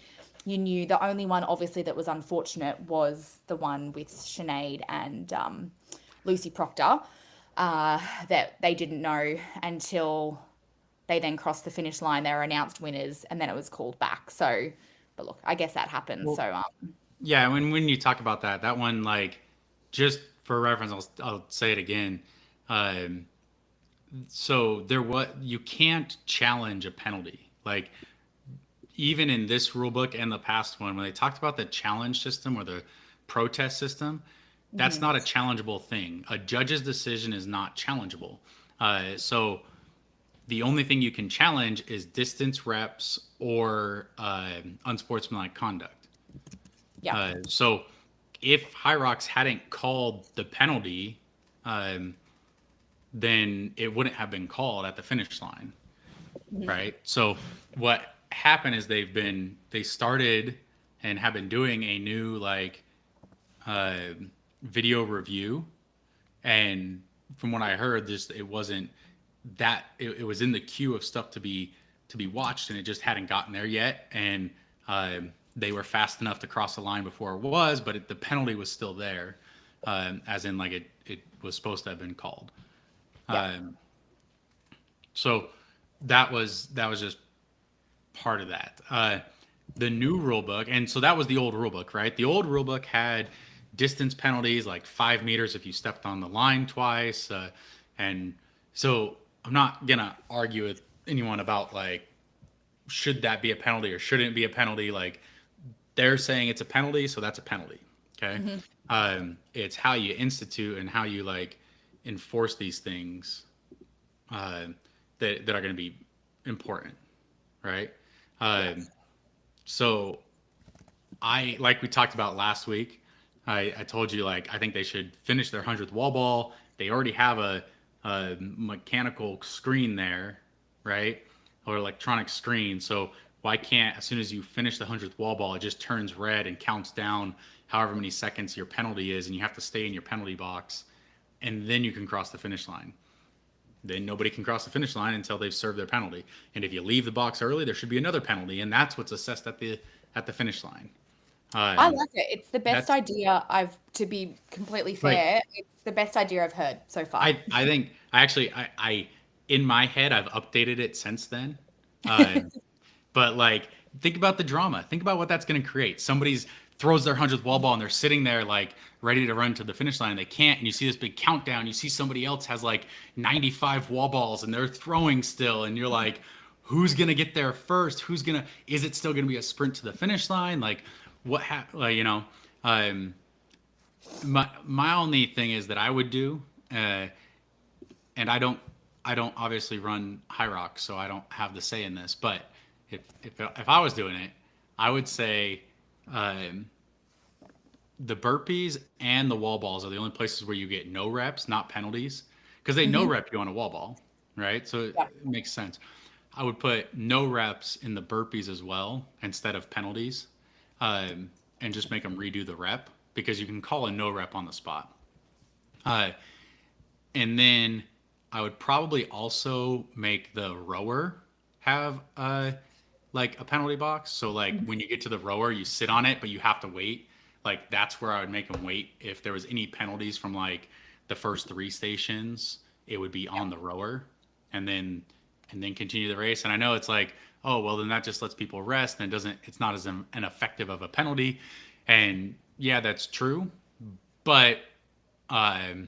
you knew the only one, obviously, that was unfortunate was the one with Sinead and Lucy Proctor that they didn't know until they then crossed the finish line. They were announced winners, and then it was called back. So, but look, I guess that happens. Well, So, yeah. When you talk about that one, like, just for reference, I'll say it again. Um, so you can't challenge a penalty. Like even in this rule book and the past one, when they talked about the challenge system or the protest system, that's mhm, not a challengeable thing. A judge's decision is not challengeable. So the only thing you can challenge is distance reps or unsportsmanlike conduct. yeah, So if Hyrox hadn't called the penalty, um, then it wouldn't have been called at the finish line, mhm, right? So what happened is they started and have been doing a new like uh, video review, and from what I heard, just it wasn't that it was in the queue of stuff to be watched, and it just hadn't gotten there yet, and they were fast enough to cross the line before it was, but the penalty was still there, as in like it was supposed to have been called. yeah, Um, so that was just part of that. The new rule book, and so that was the old rule book, right? The old rule book had distance penalties like 5 meters if you stepped on the line twice, and so I'm not gonna argue with anyone about like should that be a penalty or shouldn't it be a penalty. Like they're saying it's a penalty, so that's a penalty. Okay, mhm, it's how you institute and how you like enforce these things uh, that are going to be important, right? Um, yes, so like we talked about last week, I told you like I think they should finish their 100th wall ball. They already have a mechanical screen there, right, or electronic screen. So why can't as soon as you finish the 100th wall ball, it just turns red and counts down however many seconds your penalty is, and you have to stay in your penalty box, and then you can cross the finish line. Then nobody can cross the finish line until they've served their penalty. And if you leave the box early, there should be another penalty, and that's what's assessed at the finish line. I Um, like it. It's the best that's idea to be completely like fair, it's the best idea I've heard so far. I think I actually I in my head I've updated it since then. Um, but like think about the drama. Think about what that's going to create. Somebody's throws their 100th wall ball and they're sitting there like ready to run to the finish line and they can't, and you see this big countdown. You see somebody else has like 95 wall balls and they're throwing still, and you're like, who's going to get there first? Is it still going to be a sprint to the finish line? Like like, um my only thing is that I would do, uh, and I don't obviously run Hyrox, so I don't have the say in this. But if I was doing it, I would say um, the burpees and the wall balls are the only places where you get no reps, not penalties, because they no Hmm. rep you on a wall ball, right? So Yeah. it makes sense. I would put no reps in the burpees as well instead of penalties, and just make them redo the rep because you can call a no rep on the spot. Uh, and then I would probably also make the rower have like a penalty box. So like Mhm. when you get to the rower, you sit on it, but you have to wait. Like that's where I would make them wait. If there was any penalties from like the first three stations, it would be Yeah. on the rower, and then continue the race. And I know it's like, oh well, then that just lets people rest, and it's not as an effective of a penalty. And yeah, that's true, but um,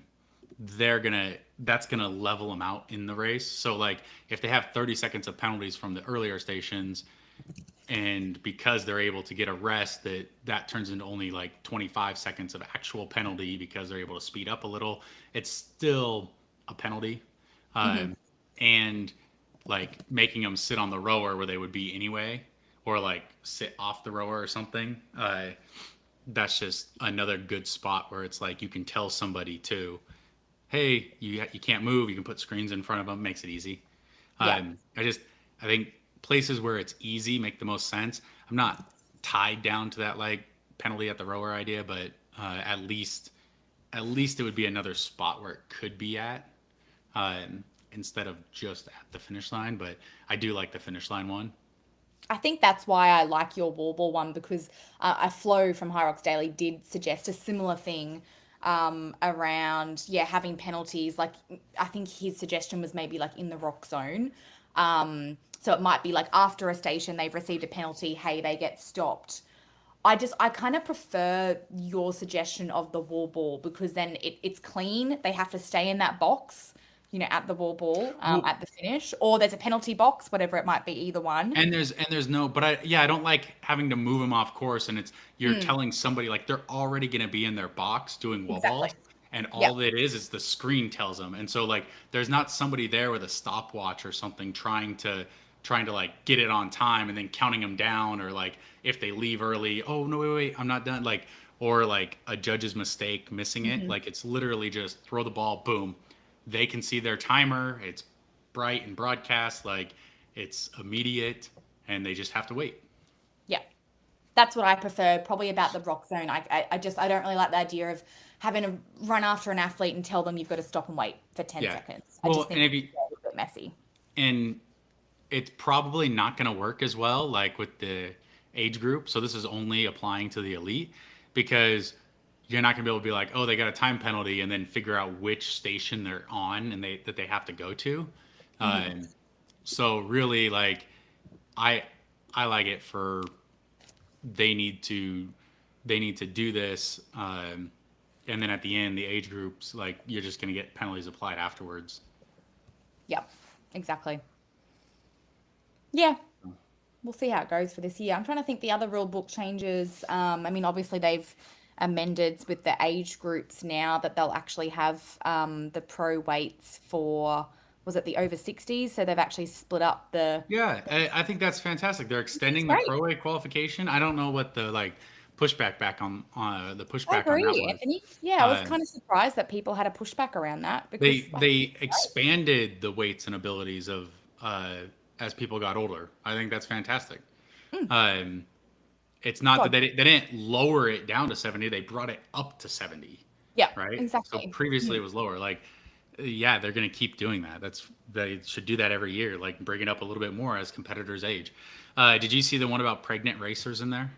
that's gonna level them out in the race. So like if they have 30 seconds of penalties from the earlier stations, and because they're able to get a rest, that turns into only like 25 seconds of actual penalty because they're able to speed up a little. It's still a penalty, Hmm. um, and like making them sit on the rower where they would be anyway, or like sit off the rower or something. That's just another good spot where it's like you can tell somebody to, hey, you can't move. You can put screens in front of them. Makes it easy. Yeah. I think places where it's easy make the most sense. I'm not tied down to that like penalty at the rower idea, but at least it would be another spot where it could be at, instead of just at the finish line. But I do like the finish line one. I think that's why I like your wall ball one because I Flo from Hyrox Daily did suggest a similar thing around having penalties. Like I think his suggestion was maybe like in the rock zone. So it might be like after a station they've received a penalty, hey, they get stopped. I kind of prefer your suggestion of the wall ball because then it's clean. They have to stay in that box, at the wall ball, Well, at the finish, or there's a penalty box, whatever it might be, either one. and there's no, but I don't like having to move them off course, and you're Mm, telling somebody like they're already going to be in their box doing wall exactly. balls, and Yep. all it is the screen tells them. And so like there's not somebody there with a stopwatch or something trying to like get it on time and then counting them down, or like if they leave early, oh no, wait, I'm not done, like, or like a judge's mistake missing it. Hmm. Like it's literally just throw the ball, boom. They can see their timer. It's bright and broadcast, like it's immediate, and they just have to wait. Yeah. That's what I prefer, probably about the rock zone. I don't really like the idea of having to run after an athlete and tell them you've got to stop and wait for 10 Yeah. seconds. I just Well, and think if it's you a little bit messy. and it's probably not going to work as well, like with the age group. So this is only applying to the elite, because you're not going to be able to be like, oh, they got a time penalty, and then figure out which station they're on and they have to go to. Hmm. Um, so really, like, I I like it for they need to they need to do this, and then at the end, the age groups, like you're just going to get penalties applied afterwards. Yep. Exactly. Yeah. We'll see how it goes for this year. I'm trying to think the other rule book changes. I mean, obviously they've amended with the age groups now that they'll actually have the pro weights for, was it the over 60s? So they've actually split up Yeah, I think that's fantastic. They're it's extending the great. pro A qualification. I don't know what the like the I pushback on that agree, was. Anthony. Yeah, I was Uh, kind of surprised that people had a pushback around that because they I think they it's great. expanded the weights and abilities of, as people got older. I think that's fantastic. Mm, Um, it's not that God. they didn't lower it down to 70; they brought it up to 70, Yeah, right? So exactly. previously Mhm. it was lower. Like, yeah, they're going to keep doing that. They should do that every year, like bring it up a little bit more as competitors age. Did you see the one about pregnant racers in there?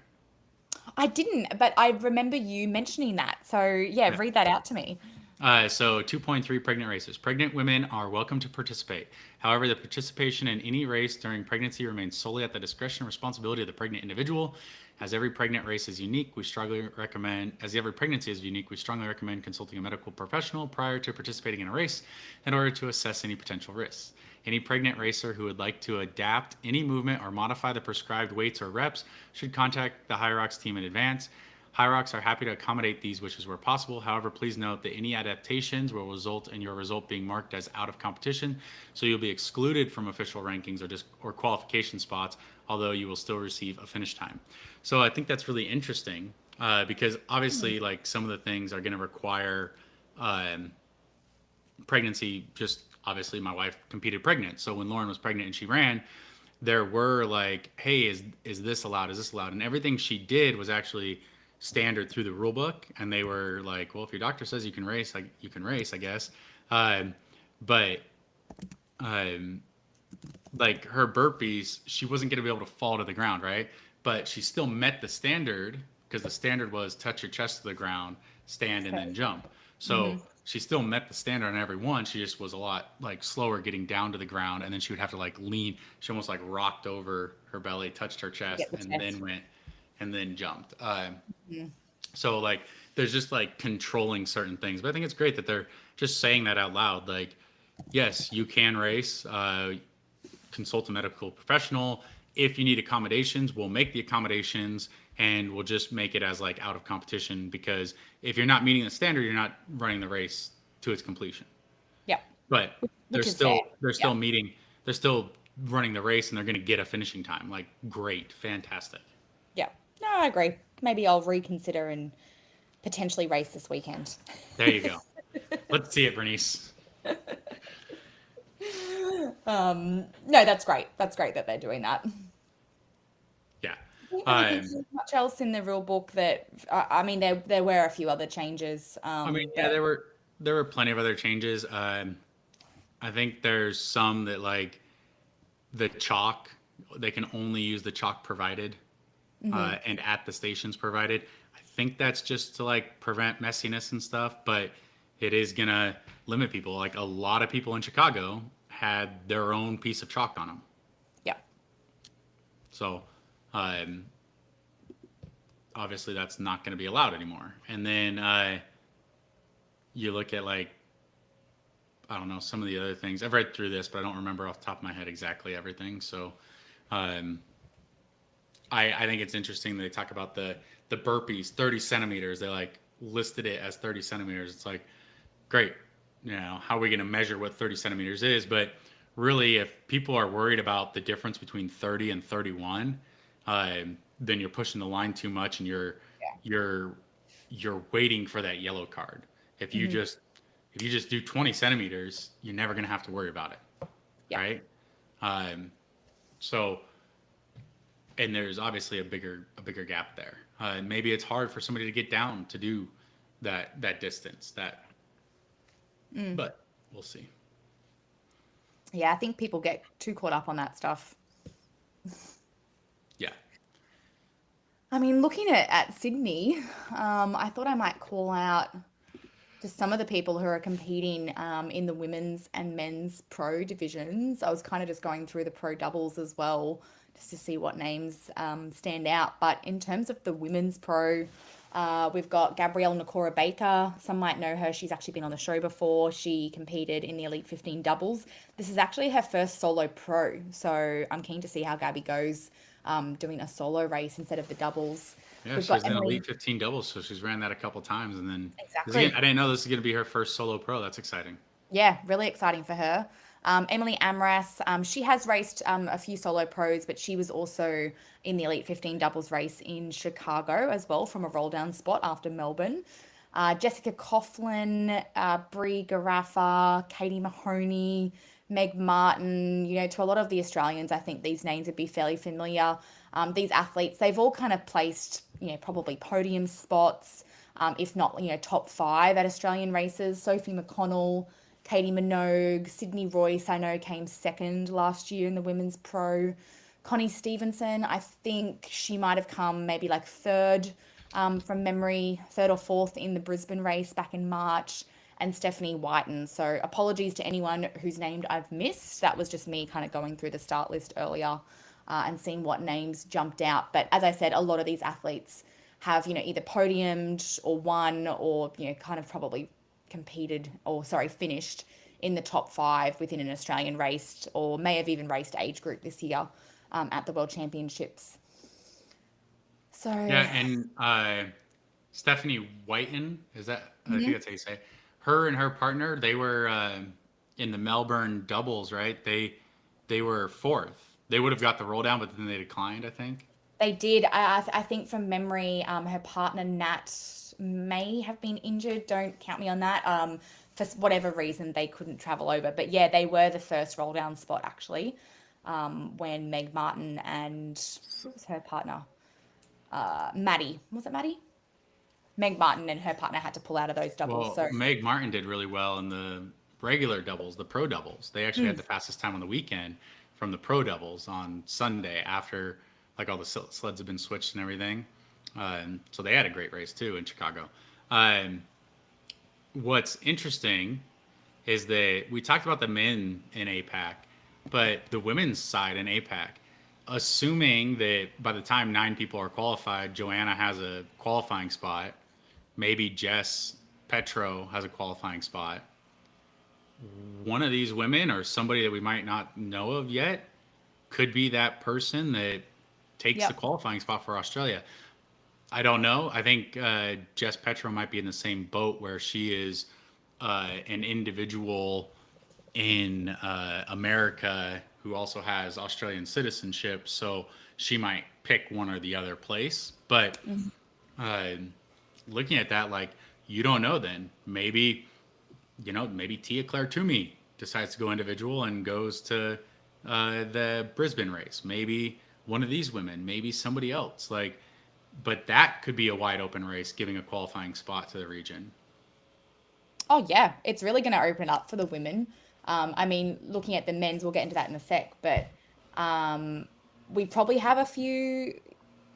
I didn't, but I remember you mentioning that. So yeah, Yeah. read that out to me. So 2.3 pregnant races. Pregnant women are welcome to participate. However, the participation in any race during pregnancy remains solely at the discretion and responsibility of the pregnant individual. As every pregnant race is unique, we strongly recommend, as every pregnancy is unique, we strongly recommend consulting a medical professional prior to participating in a race in order to assess any potential risks. Any pregnant racer who would like to adapt any movement or modify the prescribed weights or reps should contact the Hyrox team in advance. Hyrox are happy to accommodate these wishes where possible. However, please note that any adaptations will result in your result being marked as out of competition, so you'll be excluded from official rankings or qualification spots, although you will still receive a finish time. So I think that's really interesting because obviously, like some of the things are going to require um, pregnancy. Just obviously, my wife competed pregnant, so when Lauren was pregnant and she ran, there were like, hey, is this allowed? Is this allowed? And everything she did was actually standard through the rule book. And they were like, well, if your doctor says you can race, like you can race, I guess. Um, but um, like her burpees, she wasn't going to be able to fall to the ground, right? But she still met the standard because the standard was touch your chest to the ground, stand, and then jump. Mm-hmm. So she still met the standard on every one. She just was a lot like slower getting down to the ground, and then she would have to like lean. She almost like rocked over her belly, touched her chest, Get the and then test. went and then jumped. Mm-hmm. So like there's just like controlling certain things, but I think it's great that they're just saying that out loud. Like, yes, you can race. Consult a medical professional. If you need accommodations, we'll make the accommodations and we'll just make it as like out of competition because if you're not meeting the standard, you're not running the race to its completion. Yeah, But which is fair. they're Yeah, still meeting, they're still running the race and they're going to get a finishing time. Like great, fantastic. yeah. No, I agree. Maybe I'll reconsider and potentially race this weekend. There you go. Let's see it, Bernice. No, that's great. That's great that they're doing that. Yeah. I don't really think Um, there's much else in the rule book that I mean there were a few other changes. I mean, yeah, But there were plenty of other changes. I think there's some that like the chalk, they can only use the chalk provided hmm and at the stations provided. I think that's just to like prevent messiness and stuff, but it is gonna limit people. Like a lot of people in Chicago had their own piece of chalk on them, yeah, so um, obviously that's not going to be allowed anymore. And then you look at like I don't know some of the other things. I've read through this, but I don't remember off the top of my head exactly everything. So um, I think it's interesting that they talk about the burpees 30 centimeters. They like listed it as 30 centimeters. It's like great, you know, how are we going to measure what 30 centimeters is? But really, if people are worried about the difference between 30 and 31, then you're pushing the line too much, and you're you're waiting for that yellow card. If you hmm just if you just do 20 centimeters, you're never going to have to worry about it, yeah, right? Um, so and there's obviously a bigger gap there. Maybe it's hard for somebody to get down to do that distance. That, mm. but we'll see. Yeah. I think people get too caught up on that stuff. Yeah. I mean, looking at Sydney, I thought I might call out just some of the people who are competing in the women's and men's pro divisions. I was kind of just going through the pro doubles as well, just to see what names stand out. But in terms of the women's pro, we've got Gabrielle Nakora Baker. Some might know her. She's actually been on the show before. She competed in the Elite 15 doubles. This is actually her first solo pro. So I'm keen to see how Gabby goes doing a solo race instead of the doubles. Yeah, We've she got was in Emily. Elite 15 doubles, so she's ran that a couple times, and then again, Exactly. I didn't know this is going to be her first solo pro. That's exciting. Yeah, really exciting for her. Emily Amras, she has raced a few solo pros, but she was also in the Elite 15 doubles race in Chicago as well from a roll down spot after Melbourne. Jessica Coughlin, Brie Garaffa, Katie Mahoney, Meg Martin, to a lot of the Australians, I think these names would be fairly familiar. These athletes, they've all kind of placed, probably podium spots, if not, top five at Australian races. Sophie McConnell, Katie Minogue, Sydney Royce, I know came second last year in the women's pro. Connie Stevenson, I think she might have come maybe like third from memory, third or fourth in the Brisbane race back in March, and Stephanie Whiten. So apologies to anyone whose name I've missed. That was just me kind of going through the start list earlier and seeing what names jumped out. But as I said, a lot of these athletes have, either podiumed or won or, kind of probably competed or, sorry, finished in the top five within an Australian race or may have even raced age group this year at the World Championships. So, Yeah, and Stephanie Whiten, is that? I think mhm. that's how you say it. Her and her partner, they were in the Melbourne doubles, right? They were fourth. They would have got the roll down, but then they declined, I think. They did. I think from memory, her partner Nat may have been injured. Don't count me on that. For whatever reason, they couldn't travel over. But yeah, they were the first roll down spot actually. When Meg Martin and who was her partner? Maddie. Was it Maddie? Meg Martin and her partner had to pull out of those doubles. Well, So Meg Martin did really well in the regular doubles, the pro doubles. They actually had mm, the fastest time on the weekend from the pro doubles on Sunday after like all the sleds have been switched and everything. So they had a great race too in Chicago. Um, what's interesting is that we talked about the men in APAC, but the women's side in APAC, assuming that by the time 9 people are qualified, Joanna has a qualifying spot, maybe Jess Petro has a qualifying spot. One of these women or somebody that we might not know of yet could be that person that takes the yep. qualifying spot for Australia. I don't know. I think Jess Petro might be in the same boat where she is an individual in America who also has Australian citizenship. So she might pick one or the other place. But Mhm. uh, looking at that, like, you don't know then. Maybe, maybe Tia Claire Toomey decides to go individual and goes to the Brisbane race. Maybe one of these women, maybe somebody else. Like, but that could be a wide open race, giving a qualifying spot to the region. Oh yeah, it's really going to open it up for the women. I mean, looking at the men's, we'll get into that in a sec, but um, we probably have a few.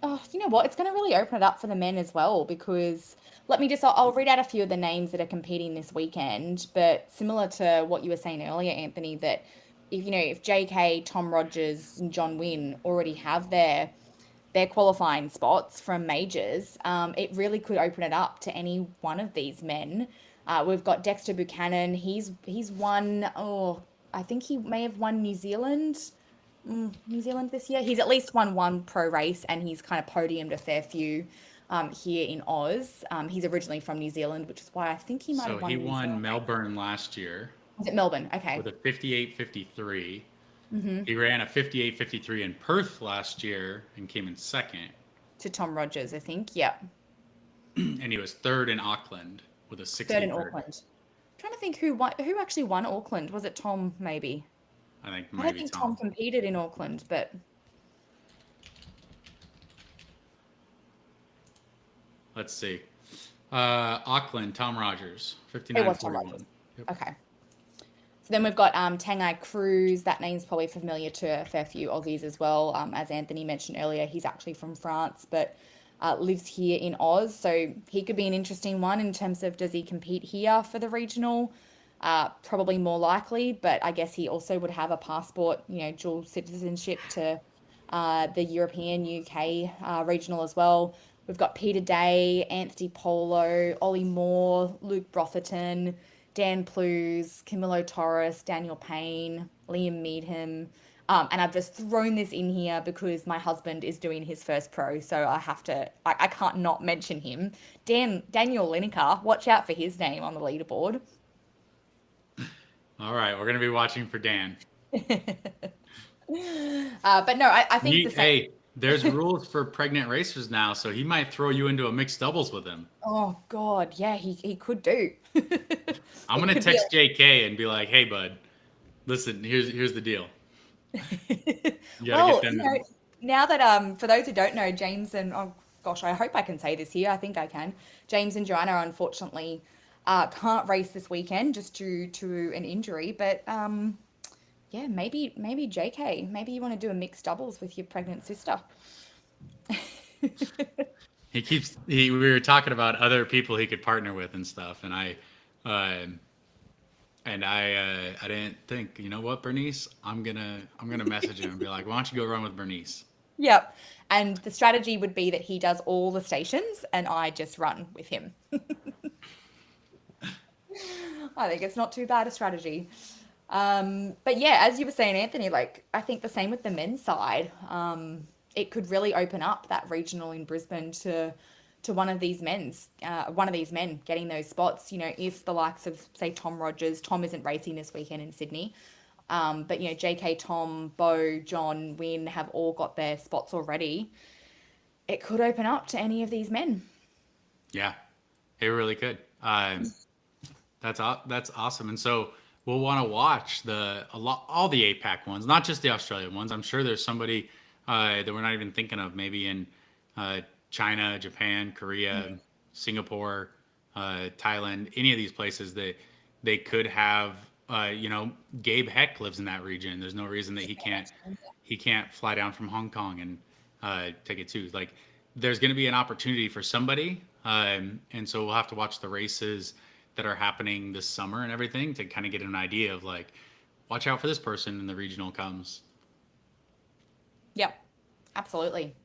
Oh, you know what? It's going to really open it up for the men as well because let me just, I'll read out a few of the names that are competing this weekend. But similar to what you were saying earlier, Anthony, that if JK, Tom Rogers, and John Wynn already have their qualifying spots from majors, it really could open it up to any one of these men. We've got Dexter Buchanan. He's won. Oh, I think he may have won New Zealand this year. He's at least won one pro race, and he's kind of podiumed a fair few here in Oz. He's originally from New Zealand, which is why I think he might So have he won New won Zealand race. Melbourne last year Was it Melbourne? Okay. with a 58.53. hmm He ran a 58.53 in Perth last year and came in second. To Tom Rogers, I think. Yep. And he was third in Auckland with a Third in 60.30. Auckland. I'm trying to think who actually won Auckland. Was it Tom? Maybe. I think I don't maybe think Tom Tom. competed in Auckland, but Let's see. Auckland, Tom Rogers, it was Tom Rogers. 59.41. Yep. Okay. So then we've got Tangai Cruz. That name's probably familiar to a fair few Aussies as well. As Anthony mentioned earlier, he's actually from France, but lives here in Oz. So he could be an interesting one in terms of does he compete here for the regional? Probably more likely, but I guess he also would have a passport, dual citizenship to the European UK regional as well. We've got Peter Day, Anthony Polo, Ollie Moore, Luke Brotherton, Dan Plews, Camilo Torres, Daniel Payne, Liam Meadham. And I've just thrown this in here because my husband is doing his first pro, so I have to, I can't not mention him. Daniel Lineker, watch out for his name on the leaderboard. All right, we're going to be watching for Dan. But no, I think the same. Hey, there's rules for pregnant racers now, so he might throw you into a mixed doubles with him. Oh God, yeah, he could do. I'm It gonna could be text JK and be like, "Hey, bud, listen. Here's the deal. You gotta well, get them." now that for those who don't know, James and oh gosh, I hope I can say this here. I think I can. James and Joanna unfortunately can't race this weekend just due to an injury, but yeah, maybe JK, maybe you want to do a mixed doubles with your pregnant sister. We were talking about other people he could partner with and stuff, and uh, I didn't think, you know what, Bernice, I'm gonna message him and be like, why don't you go run with Bernice? Yep. And the strategy would be that he does all the stations and I just run with him. I think it's not too bad a strategy. But yeah, as you were saying, Anthony, like I think the same with the men's side. It could really open up that regional in Brisbane to one of these men getting those spots. You know, if the likes of say Tom Rogers, Tom isn't racing this weekend in Sydney, but you know JK, Tom, Bo, John, Wynn have all got their spots already. It could open up to any of these men. Yeah, it really could. That's awesome. And so we'll want to watch all the APAC ones, not just the Australian ones. I'm sure there's somebody that we're not even thinking of, maybe in uh, China, Japan, Korea, Singapore, Thailand, any of these places that they could have. Gabe Heck lives in that region. There's no reason that he can't fly down from Hong Kong and take it too. Like, there's going to be an opportunity for somebody, and so we'll have to watch the races that are happening this summer and everything to kind of get an idea of like, watch out for this person when the regional comes. Yep, absolutely.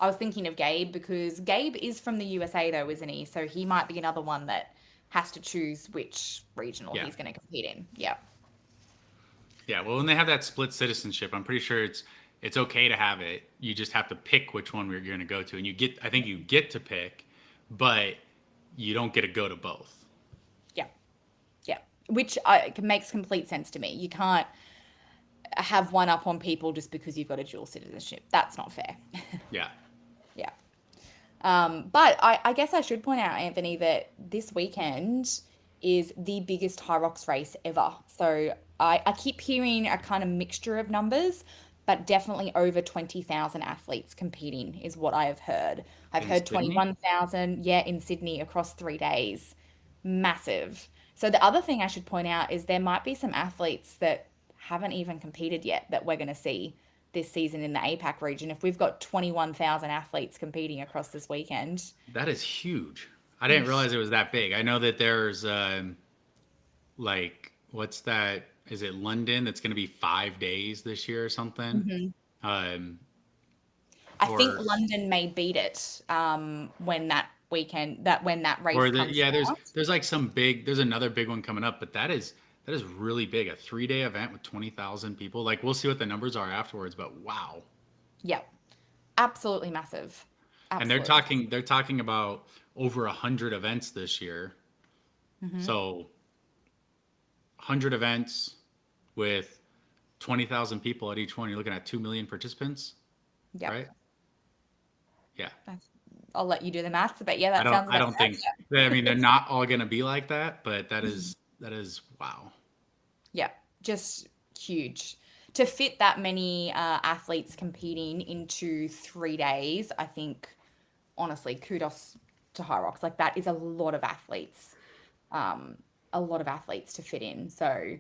I was thinking of Gabe because Gabe is from the USA though, isn't he? So he might be another one that has to choose which regional Yeah, he's going to compete in. Yep. yeah. Well, when they have that split citizenship, I'm pretty sure it's okay to have it. You just have to pick which one you're going to go to, and I think you get to pick, but you don't get to go to both. Yep. Yep. Which makes complete sense to me. You can't have one up on people just because you've got a dual citizenship. That's not fair. Yeah, Yeah. But I guess I should point out, Anthony, that this weekend is the biggest Hyrox race ever. So I keep hearing a kind of mixture of numbers, but definitely over 20,000 athletes competing is what I have heard. I've in heard Sydney. 21,000, yeah, in Sydney across 3 days. Massive. So the other thing I should point out is there might be some athletes that haven't even competed yet that we're going to see this season in the APAC region. If we've got 21,000 athletes competing across this weekend, That is huge. I didn't oof. realize it was that big. I know that there's like, what's that? Is it London? That's going to be 5 days this year or something. Mhm. Um, I think or London may beat it when that weekend that when that race comes yeah, there's around. there's like there's another big one coming up, but that is really big. A 3 day event with 20,000 people. Like, we'll see what the numbers are afterwards, but wow. Yep, absolutely massive, And they're absolutely. talking they're talking about over 100 events this year. Hmm. So 100 events with 20,000 people at each one. You're looking at 2 million participants, Yep. right? Yeah. That's- I'll let you do the maths, but yeah, I that don't sounds I about don't think I mean, they're not all going to be like that, but that right. is wow. Yeah, just huge. To fit that many athletes competing into 3 days, I think, honestly, kudos to Hyrox. Like, that is um, a lot of athletes to fit in. So,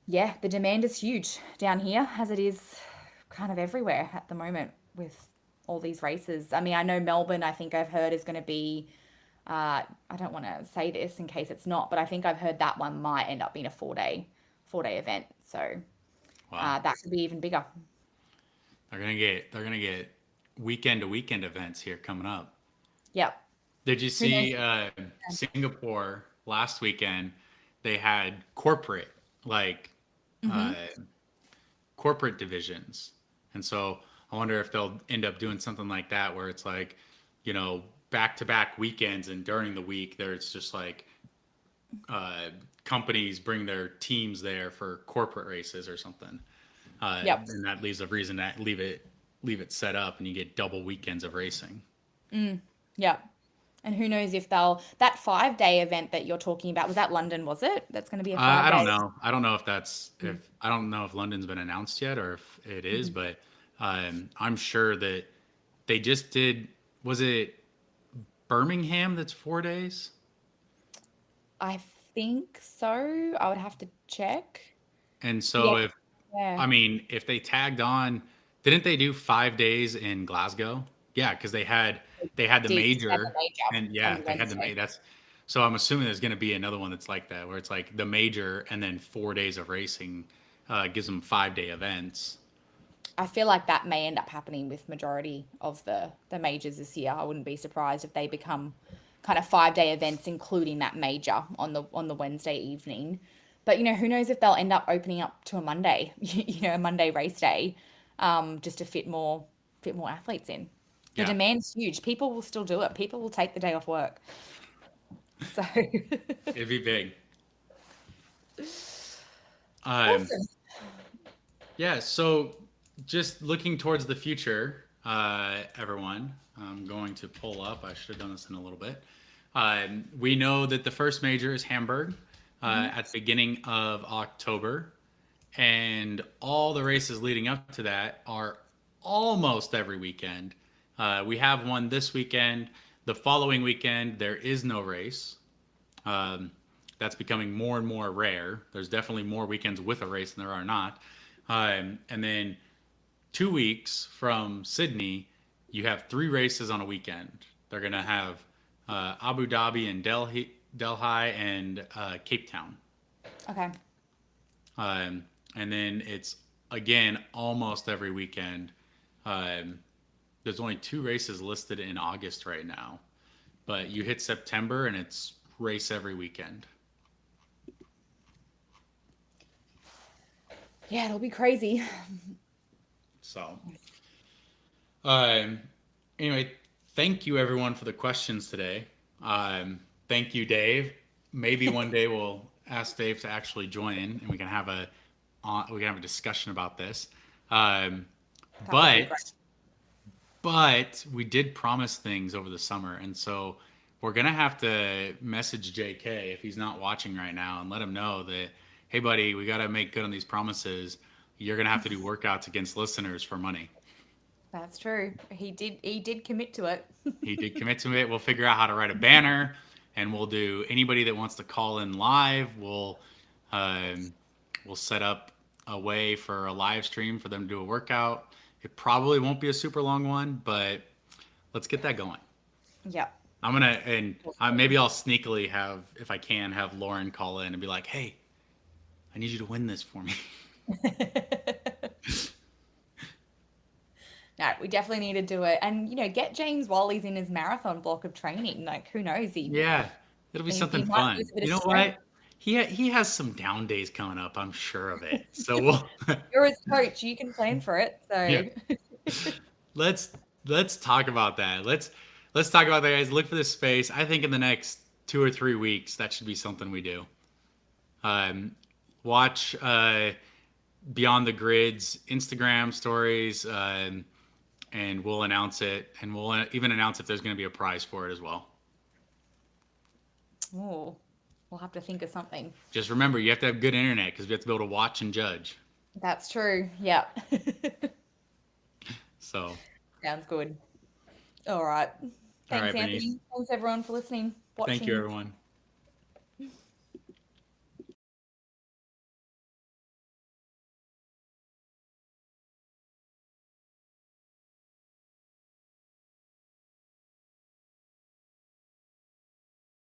yeah, the demand is huge down here, as it is kind of everywhere at the moment with all these races. I mean, I know Melbourne, I think I've heard is going to be, I don't want to say this in case it's not, but I think I've heard that one might end up being a 4-day event. So Wow. that could be even bigger. They're going to get weekend to weekend events here coming up. Yep. Did you Who knows? see Singapore last weekend? They had like uh, Hmm. corporate divisions, and so I wonder if they'll end up doing something like that, where it's like, back to back weekends, and during the week there's just like uh, companies bring their teams there for corporate races or something, Yep. and that leaves a reason to leave it set up, and you get double weekends of racing. Mm. Yep. And who knows if they'll, that 5-day event that you're talking about, was that London, was it? That's going to be a five I don't day. know. I don't know if London's been announced yet or if it is, Mhm. but I'm sure that they just did. Was it Birmingham? That's 4 days. I think so. I would have to check. And Yeah. so Yeah. I mean, if they tagged on, didn't they do 5 days in Glasgow? Yeah, because they had the Did have a major, major and on yeah, the they had the Wednesday. that's. So I'm assuming there's going to be another one that's like that, where it's like the major and then 4 days of racing gives them 5 day events. I feel like that may end up happening with majority of the majors this year. I wouldn't be surprised if they become kind of 5 day events, including that major on the Wednesday evening. But who knows if they'll end up opening up to a Monday, a Monday race day, just to fit more athletes in. The Yeah, demand's huge. People will still do it. People will take the day off work. So it'd be big. Um, awesome. yeah, so just looking towards the future, everyone, I'm going to pull up. I should have done this in a little bit. We know that the first major is Hamburg Mhm. at the beginning of October, and all the races leading up to that are almost every weekend. We have one this weekend. The following weekend, there is no race. Um, that's becoming more and more rare. There's definitely more weekends with a race than there are not. And then 2 weeks from Sydney, you have 3 races on a weekend. They're going to have Abu Dhabi and Delhi and Cape Town. Okay. And then it's again almost every weekend. Um, there's only 2 races listed in August right now, but you hit September and it's race every weekend. Yeah, it'll be crazy. So, um, anyway, thank you everyone for the questions today. Thank you, Dave. Maybe one day we'll ask Dave to actually join in and we can have a discussion about this. Um, That would be but great. but we did promise things over the summer, and so we're gonna have to message JK if he's not watching right now and let him know that, hey, buddy, we gotta make good on these promises. You're gonna have to do workouts against listeners for money. That's true. He did commit to it. He did commit to it. We'll figure out how to write a banner, and we'll do anybody that wants to call in live. Um, we'll set up a way for a live stream for them to do a workout. It probably won't be a super long one, but let's get that going. Yep. I'm gonna and maybe I'll sneakily have, if I can, have Lauren call in and be like, "Hey, I need you to win this for me." No, we definitely need to do it. And get James while he's in his marathon block of training. Like, who knows? He Yeah, it'll be he, he something might fun. lose a bit You of know strength. what? He has some down days coming up. I'm sure of it. So we'll You're his coach. You can plan for it. yeah. So Let's let's talk about that. Let's talk about that, guys. Look for this space. I think in the next 2 or 3 weeks, that should be something we do. Um, watch Beyond the Grid's Instagram stories, and we'll announce it, and we'll even announce if there's going to be a prize for it as well. oh, we'll have to think of something. Just remember, you have to have good internet because we have to be able to watch and judge. That's true. Yep. So, Sounds good. All right. all Thanks, right, Bernice. Anthony. Thanks, everyone, for listening, Thank you, watching. everyone.